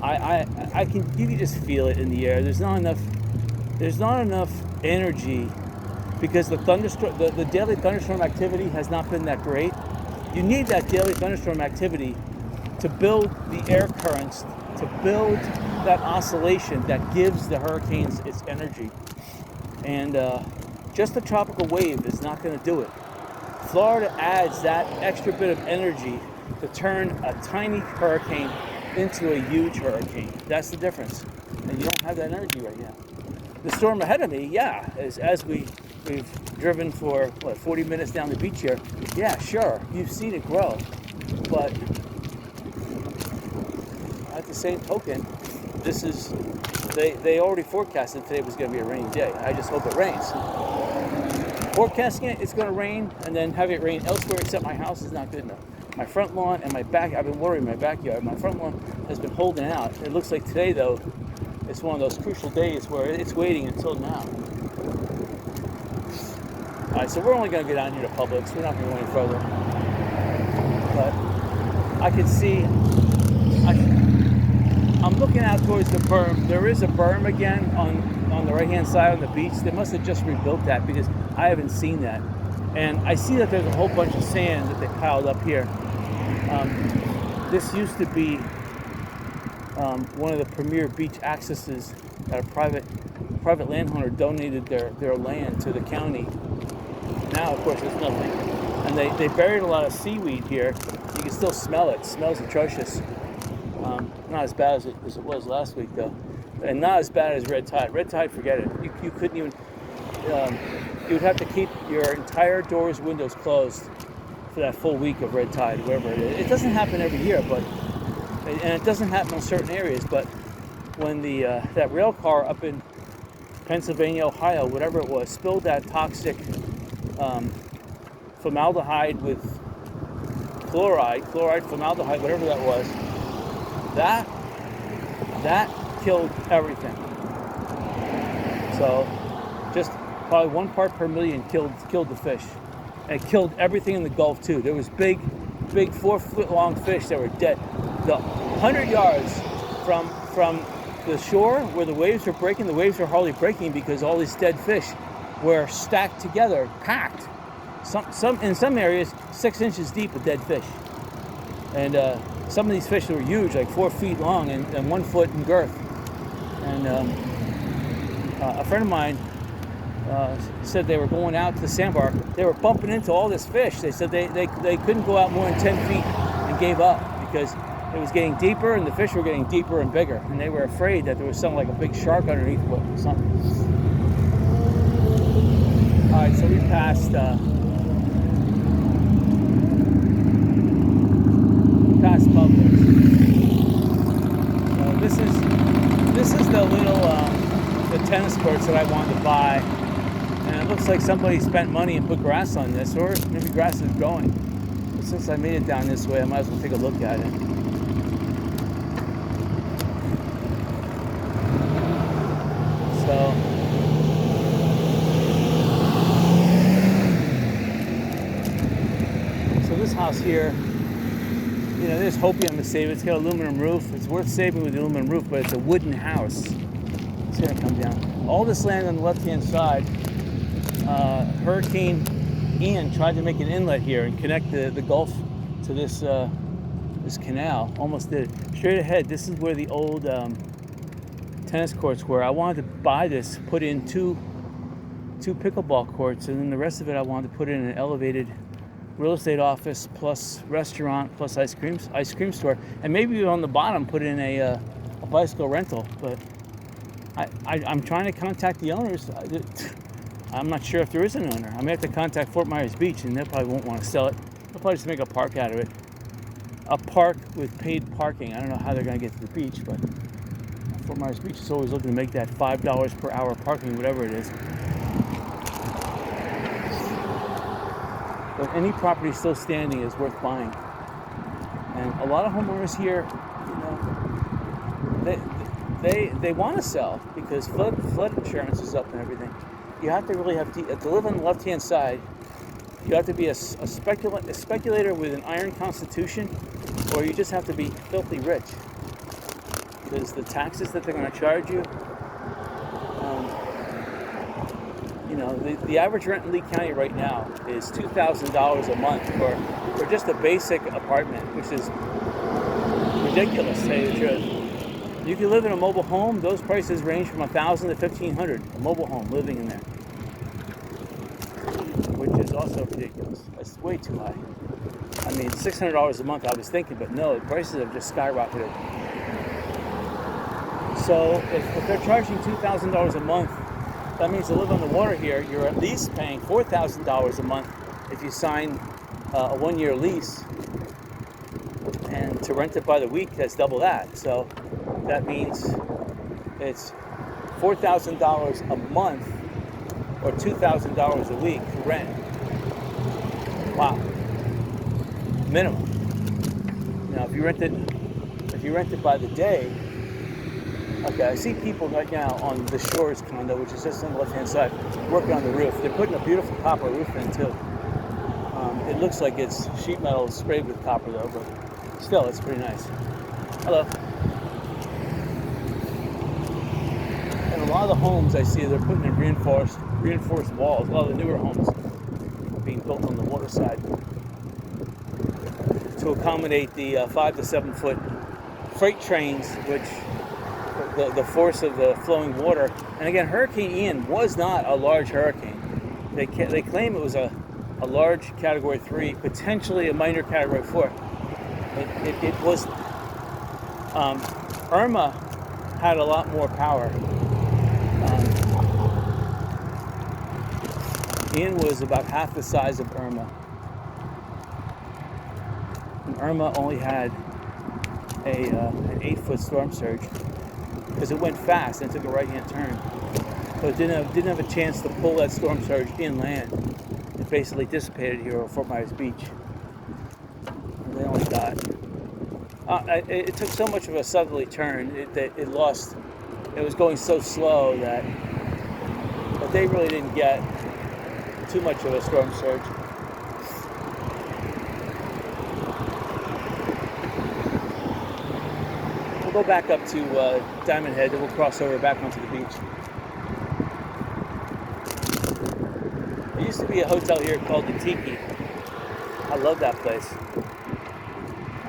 I can, you can just feel it in the air. There's not enough energy, because the daily thunderstorm activity has not been that great. You need that daily thunderstorm activity to build the air currents, to build that oscillation that gives the hurricanes its energy. And just a tropical wave is not going to do it. Florida adds that extra bit of energy to turn a tiny hurricane into a huge hurricane. That's the difference. And you don't have that energy right now. The storm ahead of me, yeah, as we've driven for 40 minutes down the beach here. Yeah, sure, you've seen it grow, but at the same token, they already forecasted today was going to be a rainy day. I just hope it rains. Forecasting it, it's going to rain, and then having it rain elsewhere except my house is not good enough. My front lawn and my back, I've been worried my backyard. My front lawn has been holding out. It looks like today, though, it's one of those crucial days where it's waiting until now. All right, so we're only going to go down here to Publix. We're not going to go any further. But I can see, I'm looking out towards the berm. There is a berm again on the right-hand side on the beach. They must have just rebuilt that, because I haven't seen that. And I see that there's a whole bunch of sand that they piled up here. This used to be one of the premier beach accesses that a private landowner donated their land to the county. Now, of course, there's nothing. And they buried a lot of seaweed here. You can still smell it. It smells atrocious. Not as bad as it was last week, though. And not as bad as red tide. Red tide, forget it. You couldn't even... you would have to keep your entire doors, windows closed for that full week of red tide, wherever it is. It doesn't happen every year, and it doesn't happen in certain areas, but when that rail car up in Pennsylvania, Ohio, whatever it was, spilled that toxic formaldehyde with chloride, formaldehyde, whatever that was, that killed everything. So just probably 1 part per million killed the fish. And it killed everything in the Gulf too. There was big 4-foot long fish that were dead. The 100 yards from the shore where the waves were breaking, the waves were hardly breaking because all these dead fish were stacked together, packed. In some areas 6 inches deep of dead fish. And some of these fish were huge, like 4 feet long and 1 foot in girth. And a friend of mine said they were going out to the sandbar. They were bumping into all this fish. They said they couldn't go out more than 10 feet and gave up because it was getting deeper and the fish were getting deeper and bigger. And they were afraid that there was something like a big shark underneath or something. All right, so we passed Publix. So this is the little the tennis courts that I wanted to buy. And it looks like somebody spent money and put grass on this, or maybe grass is growing. But since I made it down this way, I might as well take a look at it. So this house here, you know, there's hoping I'm gonna save it. It's got an aluminum roof. It's worth saving with the aluminum roof, but it's a wooden house. It's gonna come down. All this land on the left-hand side, Hurricane Ian tried to make an inlet here and connect the Gulf to this canal. Almost did. Straight ahead, this is where the old tennis courts were. I wanted to buy this, put in two pickleball courts, and then the rest of it I wanted to put in an elevated real estate office plus restaurant plus ice cream store, and maybe on the bottom put in a bicycle rental. But I'm trying to contact the owners. I'm not sure if there is an owner. I may have to contact Fort Myers Beach, and they probably won't want to sell it. They'll probably just make a park out of it. A park with paid parking. I don't know how they're going to get to the beach, but Fort Myers Beach is always looking to make that $5 per hour parking, whatever it is. But any property still standing is worth buying. And a lot of homeowners here, you know, they want to sell because flood insurance is up and everything. You have to really have to live on the left-hand side. You have to be a speculator with an iron constitution, or you just have to be filthy rich. Because the taxes that they're going to charge you, you know, the average rent in Lee County right now is $2,000 a month for just a basic apartment, which is ridiculous, to tell you the truth. You can live in a mobile home. Those prices range from $1,000 to $1,500. A mobile home living in there, which is also ridiculous. That's way too high. I mean, $600 a month. I was thinking, but no, the prices have just skyrocketed. So if they're charging $2,000 a month, that means to live on the water here, you're at least paying $4,000 a month if you sign a 1-year lease. And to rent it by the week, that's double that. So that means it's $4,000 a month or $2,000 a week for rent. Wow. Minimum. Now, if you rent it by the day, okay, I see people right now on the Shores condo, which is just on the left-hand side, working on the roof. They're putting a beautiful copper roof in too. It looks like it's sheet metal sprayed with copper though, but still, it's pretty nice. Hello. And a lot of the homes I see, they're putting in reinforced walls. A lot of the newer homes being built on the water side to accommodate the 5 to 7 foot freight trains, which the force of the flowing water. And again, Hurricane Ian was not a large hurricane. They claim it was a large Category 3, potentially a minor Category 4. It was. Irma had a lot more power. Ian was about half the size of Irma. And Irma only had an 8-foot storm surge because it went fast and took a right-hand turn. So it didn't have a chance to pull that storm surge inland. It basically dissipated here at Fort Myers Beach. And they only got. It took so much of a southerly turn that it lost. It was going so slow that they really didn't get too much of a storm surge. We'll go back up to Diamond Head, and we'll cross over back onto the beach. There used to be a hotel here called the Tiki. I love that place.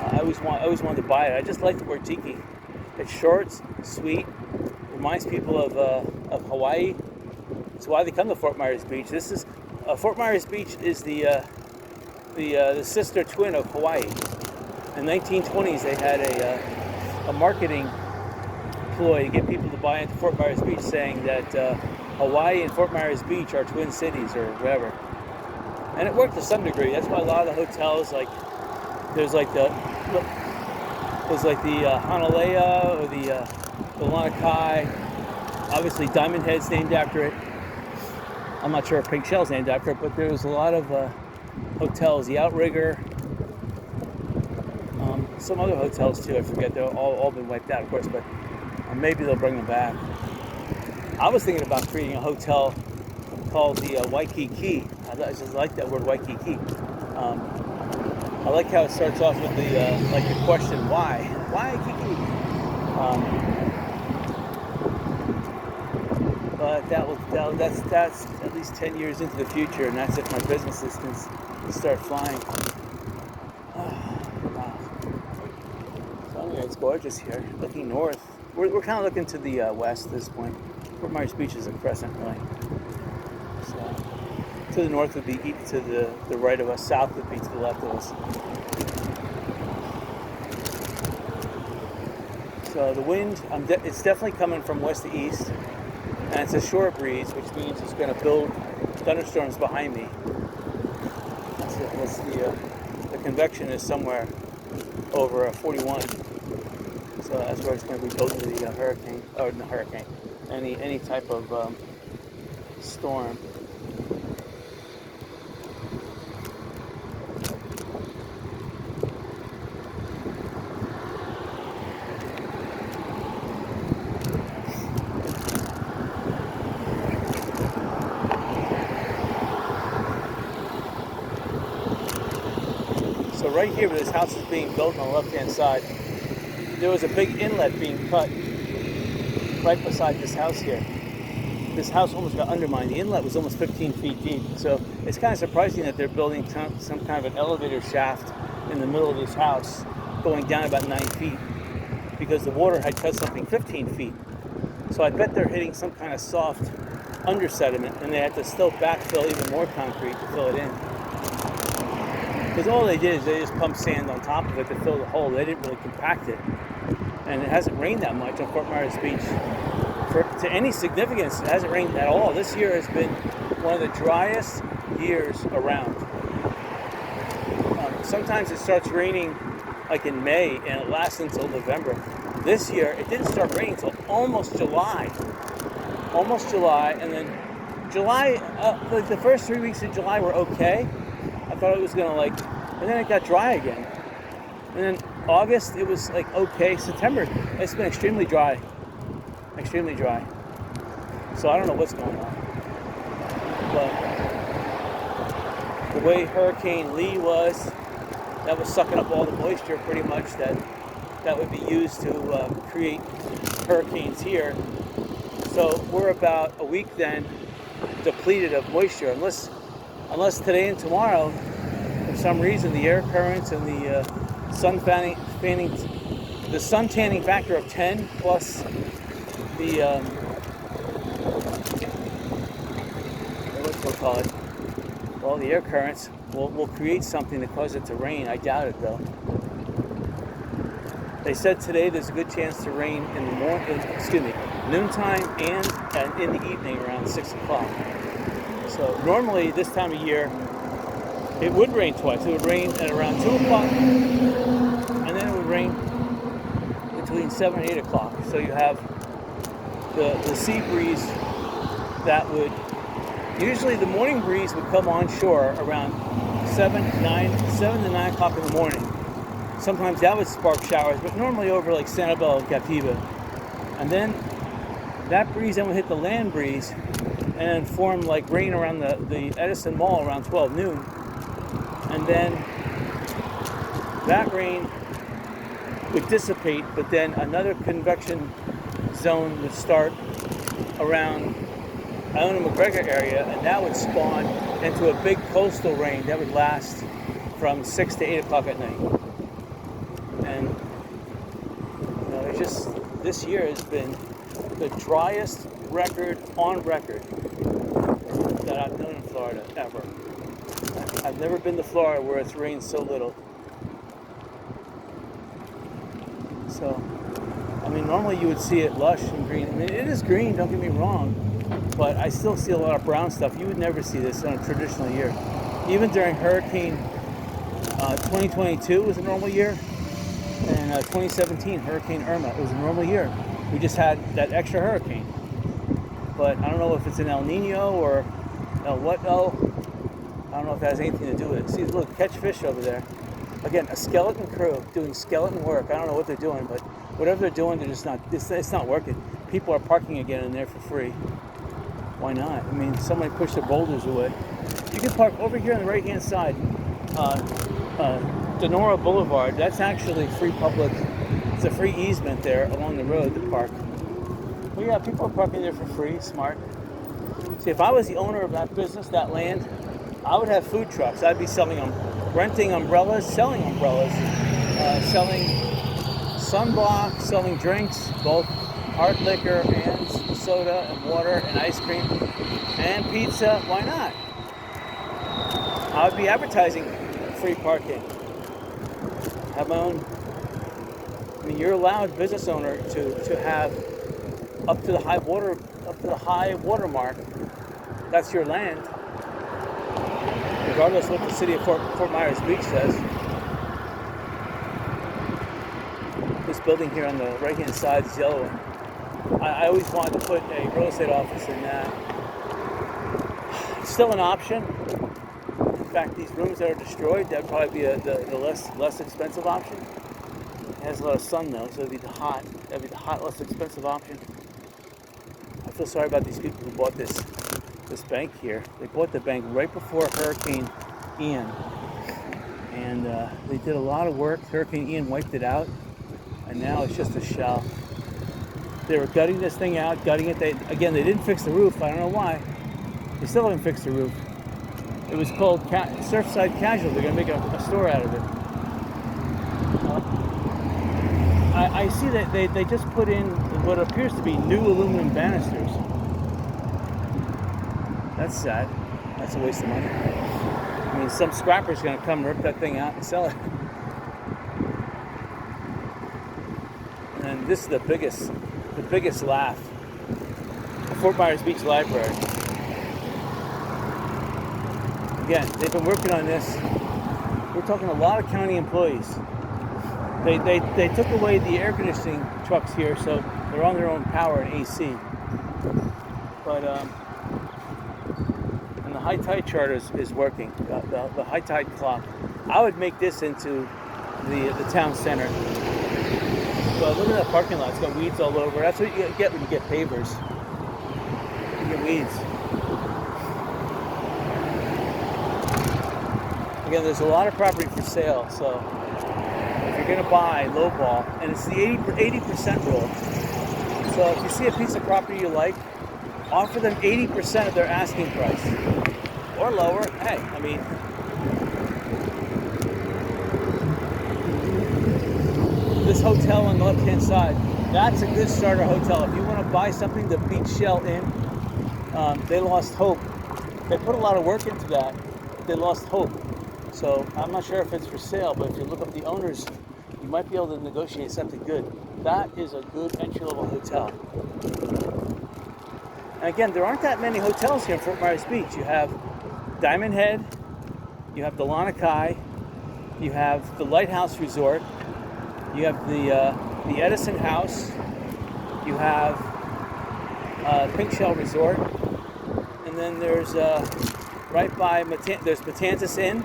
I always wanted to buy it. I just like the word tiki. It's short, sweet, reminds people of Hawaii. It's why they come to Fort Myers Beach. Fort Myers Beach is the sister twin of Hawaii. In the 1920s, they had a marketing ploy to get people to buy into Fort Myers Beach, saying that Hawaii and Fort Myers Beach are twin cities or whatever. And it worked to some degree. That's why a lot of the hotels, like there's like the Honolea or the Lanakai. Obviously, Diamond Head's named after it. I'm not sure if Pink Shell's named after it, but there was a lot of hotels. The Outrigger, some other hotels too. I forget. They're all been wiped out, of course, but maybe they'll bring them back. I was thinking about creating a hotel called the Waikiki. I just like that word, Waikiki. I like how it starts off with the question, why? Why Kiki? But that's at least 10 years into the future, and that's if my businesses can start flying. Wow. So anyway, it's gorgeous here. Looking north, we're kind of looking to the west at this point. Fort Myers Beach is a crescent, really. So to the north would be to the right of us, south would be to the left of us. So the wind, it's definitely coming from west to east, and it's a shore breeze, which means it's going to build thunderstorms behind me. The convection is somewhere over 41, so that's where it's going to be building the hurricane, or the hurricane, any type of storm. So right here where this house is being built on the left-hand side, there was a big inlet being cut right beside this house here. This house almost got undermined. The inlet was almost 15 feet deep. So it's kind of surprising that they're building some kind of an elevator shaft in the middle of this house going down about 9 feet because the water had cut something 15 feet. So I bet they're hitting some kind of soft under sediment, and they had to still backfill even more concrete to fill it in. Because all they did is they just pumped sand on top of it to fill the hole. They didn't really compact it. And it hasn't rained that much on Fort Myers Beach. To any significance, it hasn't rained at all. This year has been one of the driest years around. Sometimes it starts raining like in May and it lasts until November. This year, it didn't start raining until almost July. And then July, the first 3 weeks of July were okay. I thought it was gonna and then it got dry again. And then August, it was okay. September, it's been extremely dry. So I don't know what's going on. But the way Hurricane Lee was, that was sucking up all the moisture pretty much that would be used to create hurricanes here. So we're about a week then depleted of moisture, unless unless today and tomorrow, for some reason, the air currents and the the sun tanning factor of 10 plus the what we'll call it, well, the air currents will create something to cause it to rain. I doubt it though. They said today there's a good chance to rain in the noontime and in the evening around 6 o'clock. So normally this time of year, it would rain twice. It would rain at around 2 o'clock, and then it would rain between 7 and 8 o'clock. So you have the sea breeze that would, usually the morning breeze would come on shore around 7 to 9 o'clock in the morning. Sometimes that would spark showers, but normally over like Sanibel and Captiva. And then that breeze then would hit the land breeze and form like rain around the Edison Mall around 12 noon. And then that rain would dissipate, but then another convection zone would start around Iona McGregor area, and that would spawn into a big coastal rain that would last from 6 to 8 o'clock at night. And it's just, this year has been the driest record on record that I've known in Florida ever. I've never been to Florida where it's rained so little. So, I mean, normally you would see it lush and green. I mean, it is green, don't get me wrong, but I still see a lot of brown stuff. You would never see this on a traditional year. Even during Hurricane 2022 was a normal year, and 2017 Hurricane Irma, it was a normal year. We just had that extra hurricane. But I don't know if it's an El Nino or I don't know if that has anything to do with it. See, look, catch fish over there. Again, a skeleton crew doing skeleton work. I don't know what they're doing, but whatever they're doing, they're just not. It's not working. People are parking again in there for free. Why not? I mean, somebody pushed their boulders away. You can park over here on the right-hand side, Denora Boulevard. That's actually free public. It's a free easement there along the road to park. Well, yeah, people are parking there for free. Smart. See, if I was the owner of that business, that land, I would have food trucks. I'd be selling them, renting umbrellas, selling umbrellas, selling sunblock, selling drinks, both hard liquor and soda and water and ice cream and pizza. Why not? I would be advertising free parking. Have my own. I mean, you're allowed, business owner, to have up to the high water mark. That's your land, regardless of what the city of Fort Myers Beach says. This building here on the right-hand side is yellow. I always wanted to put a real estate office in that. It's still an option. In fact, these rooms that are destroyed, that would probably be the less expensive option. It has a lot of sun though, so it'd be the hot, less expensive option. I feel sorry about these people who bought this bank here. They bought the bank right before Hurricane Ian, and they did a lot of work. Hurricane Ian wiped it out, and now it's just a shell. They were gutting this thing out, gutting it. They didn't fix the roof. I don't know why. They still haven't fixed the roof. It was called Surfside Casual. They're going to make a store out of it. I see that they just put in what appears to be new aluminum banisters. That's sad. That's a waste of money. I mean, some scrapper's going to come rip that thing out and sell it. And this is the biggest laugh. The Fort Myers Beach Library. Again, they've been working on this. We're talking a lot of county employees. They took away the air conditioning trucks here, so they're on their own power and AC. But and the high tide chart is working. The high tide clock. I would make this into the town center. But look at that parking lot. It's got weeds all over. That's what you get when you get pavers. You get weeds. Again, there's a lot of property for sale, so if you're going to buy lowball, and it's the 80% rule. So if you see a piece of property you like, offer them 80% of their asking price. or lower. Hey, I mean, this hotel on the left-hand side, that's a good starter hotel. If you want to buy something, the Beach Shell Inn, they lost hope. They put a lot of work into that, but they lost hope. So I'm not sure if it's for sale, but if you look up the owners, you might be able to negotiate something good. That is a good entry-level hotel. And again, there aren't that many hotels here in Fort Myers Beach. You have Diamond Head, you have the Lanakai, you have the Lighthouse Resort, you have the Edison House, you have Pink Shell Resort, and then there's right by there's Matanzas Inn,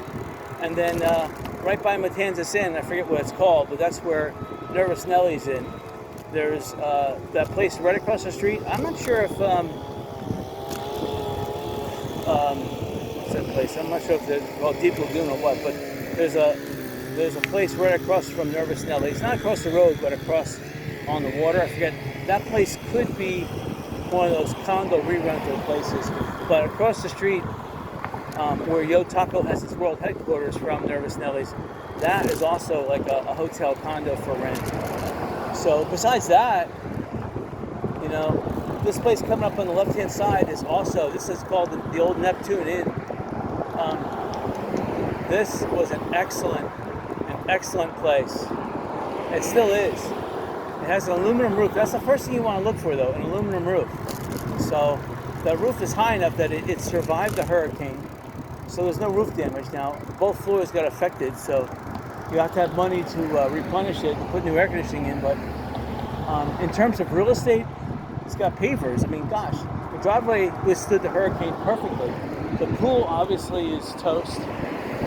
and then right by Matanzas Inn, I forget what it's called, but that's where Nervous Nellie's in. There's that place right across the street. I'm not sure if what's that place? I'm not sure if it's called Deep Lagoon or what, but there's a place right across from Nervous Nellie. It's not across the road, but across on the water. I forget. That place could be one of those condo re-rental places, but across the street where Yo Taco has its world headquarters from Nervous Nellie's, that is also like a hotel condo for rent. So besides that, you know, this place coming up on the left-hand side is also, this is called the old Neptune Inn. This was an excellent place. It still is. It has an aluminum roof. That's the first thing you want to look for, though, an aluminum roof. So the roof is high enough that it survived the hurricane. So there's no roof damage now. Both floors got affected, so you have to have money to replenish it and put new air conditioning in. But in terms of real estate, it's got pavers. I mean, gosh, the driveway withstood the hurricane perfectly. The pool obviously is toast.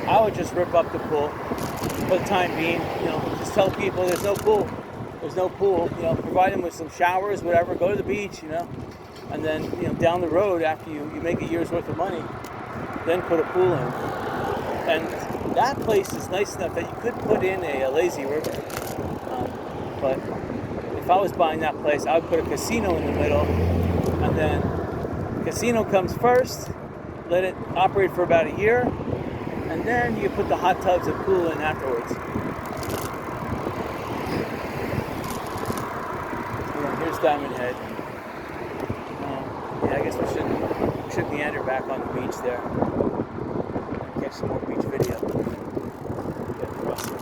I would just rip up the pool for the time being. You know, just tell people there's no pool. There's no pool. You know, provide them with some showers, whatever. Go to the beach. You know, and then down the road after you make a year's worth of money, then put a pool in. And that place is nice enough that you could put in a lazy river. But if I was buying that place, I would put a casino in the middle, and then the casino comes first, let it operate for about a year, and then you put the hot tubs and pool in afterwards. Here's Diamond Head. Yeah, I guess we should meander back on the beach there. Catch some more beach video. Get across it.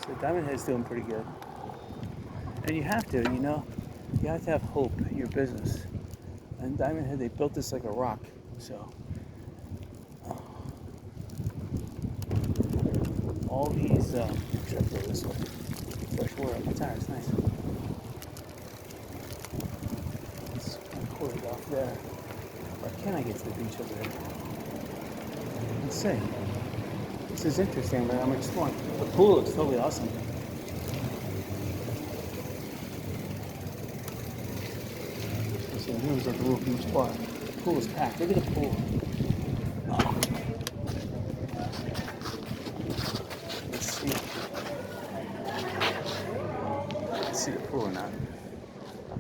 So Diamond Head's doing pretty good. And you have to, you have to have hope in your business. And Diamond Head, they built this like a rock, so. All these, try to go this way. Fresh water on my tires, nice. It's kind of corded off there. Or can I get to the beach over there? Let's see. This is interesting, but I'm exploring. The pool looks totally awesome. So here's like a little beach bar. The pool is packed. Look at the pool. Oh. See the pool or not,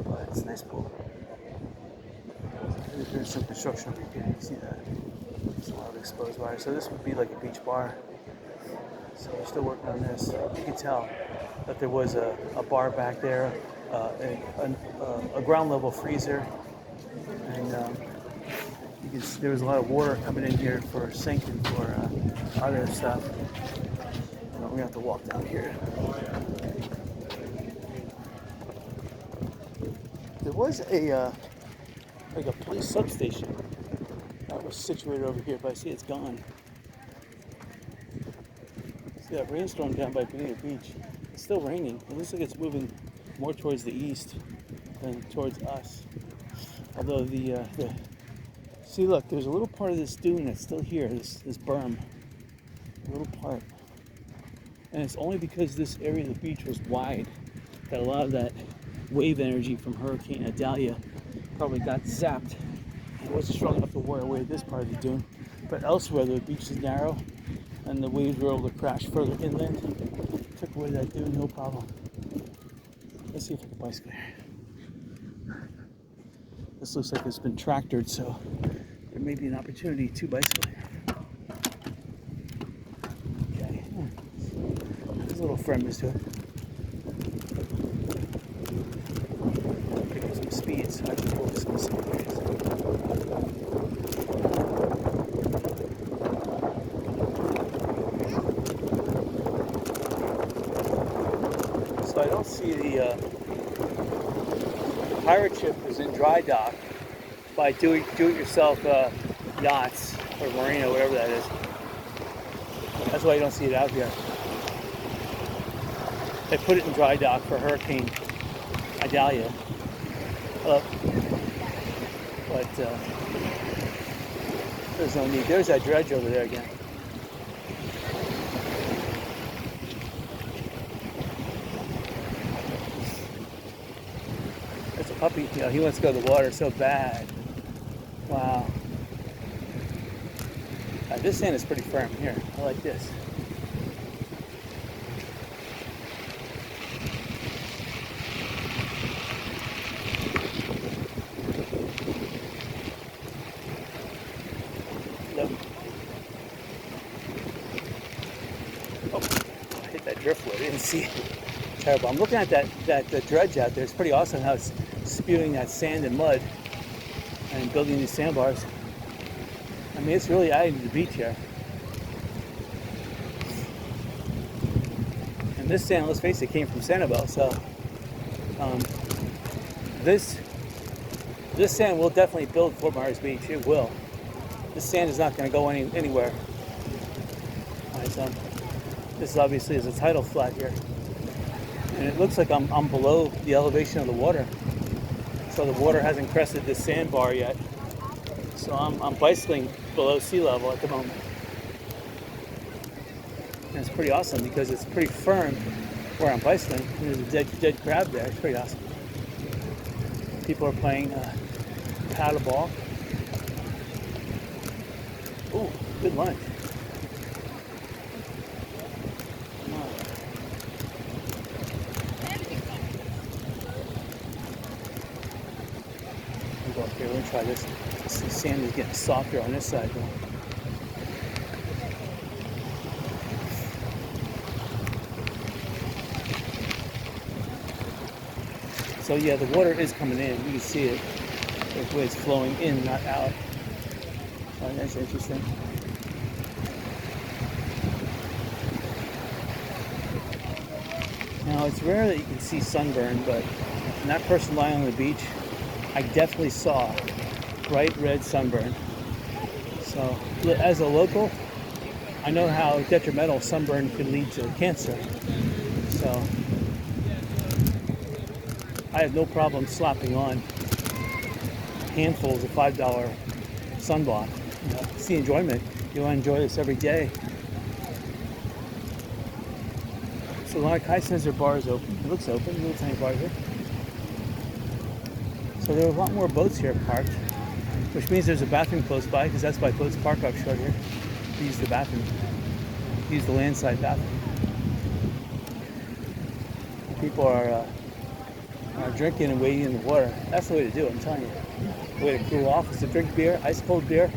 but it's a nice pool. There's some construction over here, you can see that. There's a lot of exposed wire. So this would be like a beach bar. So we're still working on this. You can tell that there was a bar back there, a ground level freezer, and there was a lot of water coming in here for sink and for other stuff. We're gonna have to walk down here. There was like a police substation that was situated over here, but I see it's gone. See that rainstorm down by Bonita Beach? It's still raining. It looks like it's moving more towards the east than towards us. Although see, look, there's a little part of this dune that's still here. This berm, a little part, and it's only because this area of the beach was wide that a lot of that wave energy from Hurricane Idalia probably got zapped. It wasn't strong enough to wear away this part of the dune, but elsewhere the beach is narrow and the waves were able to crash further inland Traffic avoid that dude, no problem. Let's see if I can bicycle here. This looks like it's been tractored, so there may be an opportunity to bicycle here. Okay. There's a little firmness to it. Pick up some speed so I can focus on some areas. So I don't see the pirate ship is in dry dock by do-it-yourself yachts or marina, whatever that is. That's why you don't see it out here. They put it in dry dock for Hurricane Idalia. But there's no need. There's that dredge over there again. There's a puppy. You know, he wants to go to the water so bad. Wow. This sand is pretty firm here. I like this. Look. Oh, I hit that driftwood. I didn't see it. Terrible. I'm looking at that dredge out there. It's pretty awesome how it's spewing that sand and mud and building these sandbars. I mean, it's really adding to the beach here. And this sand, let's face it, came from Sanibel. So this sand will definitely build Fort Myers Beach. It will. This sand is not going to go anywhere. All right, so this obviously is a tidal flat here, and it looks like I'm below the elevation of the water. So the water hasn't crested this sandbar yet. So I'm bicycling below sea level at the moment. And it's pretty awesome because it's pretty firm where I'm bicycling. There's a dead crab there. It's pretty awesome. People are playing paddleball. Ooh, good lunch. Come on. I'll go up here. We're gonna try this. The sand is getting softer on this side though. So yeah, the water is coming in. You can see it. The way it's flowing in, not out. Oh, that's interesting. Now it's rare that you can see sunburn, but in that person lying on the beach, I definitely saw bright red sunburn. So as a local, I know how detrimental sunburn can lead to cancer. So I have no problem slapping on handfuls of $5 sunblock. You know, it's the enjoyment. You want to enjoy this every day. So a lot of kite sensor bars open. It looks open. Little tiny bar here. So there are a lot more boats here parked, which means there's a bathroom close by, because that's why boats park offshore here. To use the bathroom. Use the landside bathroom. People are drinking and wading in the water. That's the way to do it, I'm telling you. The way to cool off is to drink beer, ice cold beer,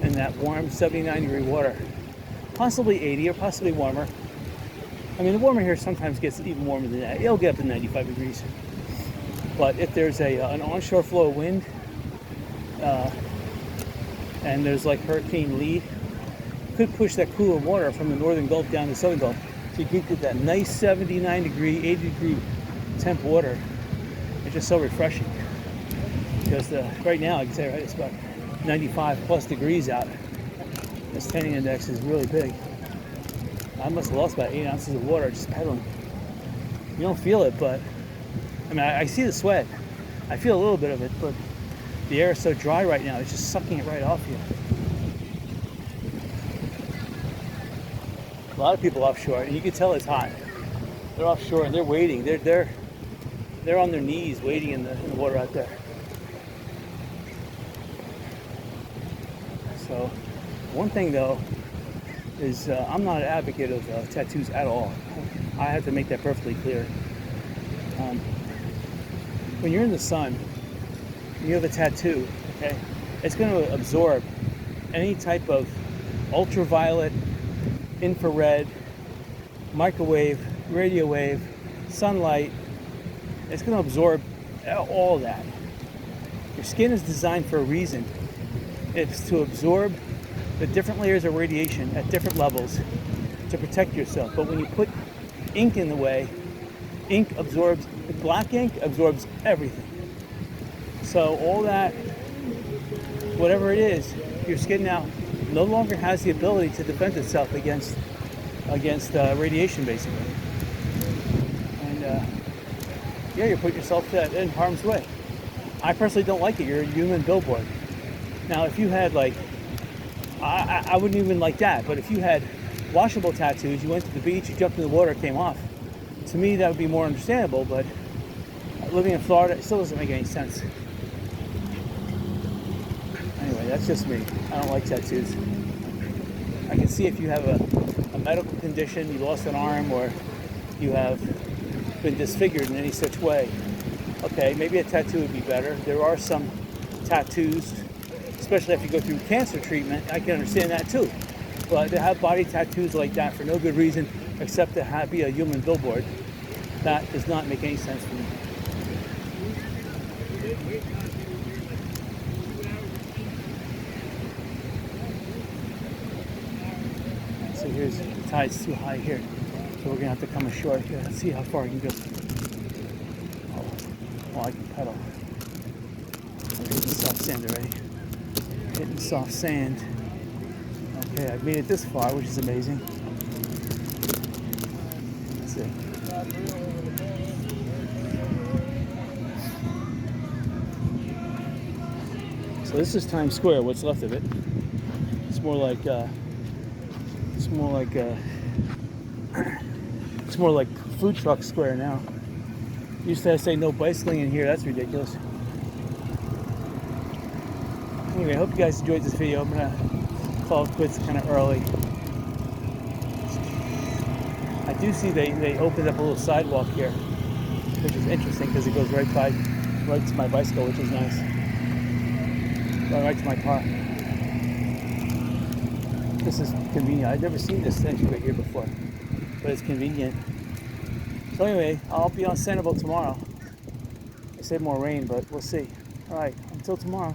in that warm 79-degree water. Possibly 80 or possibly warmer. I mean, the warmer here sometimes gets even warmer than that. It'll get up to 95 degrees. But if there's an onshore flow of wind, and there's like Hurricane Lee, could push that cooler water from the northern Gulf down to the southern Gulf. So you get that nice 79 degree, 80 degree temp water. It's just so refreshing. Because right now, I can say, right, it's about 95 plus degrees out. This tanning index is really big. I must have lost about 8 ounces of water just pedaling. You don't feel it, but I mean, I see the sweat. I feel a little bit of it, but the air is so dry right now, it's just sucking it right off you. A lot of people offshore, and you can tell it's hot. They're offshore and they're waiting. They're on their knees waiting in the water out there. So, one thing though is I'm not an advocate of tattoos at all. I have to make that perfectly clear. When you're in the sun, you have a tattoo, okay? It's going to absorb any type of ultraviolet, infrared, microwave, radio wave, sunlight. It's going to absorb all that. Your skin is designed for a reason. It's to absorb the different layers of radiation at different levels to protect yourself. But when you put ink in the way, black ink absorbs everything. So all that, whatever it is, your skin now no longer has the ability to defend itself against radiation, basically. And yeah, you're putting yourself in harm's way. I personally don't like it. You're a human billboard. Now, if you had I wouldn't even like that, but if you had washable tattoos, you went to the beach, you jumped in the water, it came off. To me, that would be more understandable, but living in Florida, it still doesn't make any sense. Anyway, that's just me. I don't like tattoos. I can see if you have a medical condition, you lost an arm, or you have been disfigured in any such way. Okay, maybe a tattoo would be better. There are some tattoos, especially if you go through cancer treatment, I can understand that too. But to have body tattoos like that for no good reason except to be a human billboard, that does not make any sense to me. So here's the tide's too high here, so we're gonna have to come ashore here. Let's see how far I can go. Oh, I can pedal. I'm hitting soft sand already. Hitting soft sand. Okay, I've made it this far, which is amazing. Let's see. So this is Times Square. What's left of it? It's more like food truck square now. Used to say no bicycling in here. That's ridiculous. Anyway, I hope you guys enjoyed this video. I'm gonna call it quits kind of early. I do see they opened up a little sidewalk here, which is interesting because it goes right to my bicycle, which is nice. Right to my car. This is convenient. I've never seen this entryway here before, but it's convenient. So anyway, I'll be on Sanibel tomorrow. They say more rain, but we'll see. All right, until tomorrow.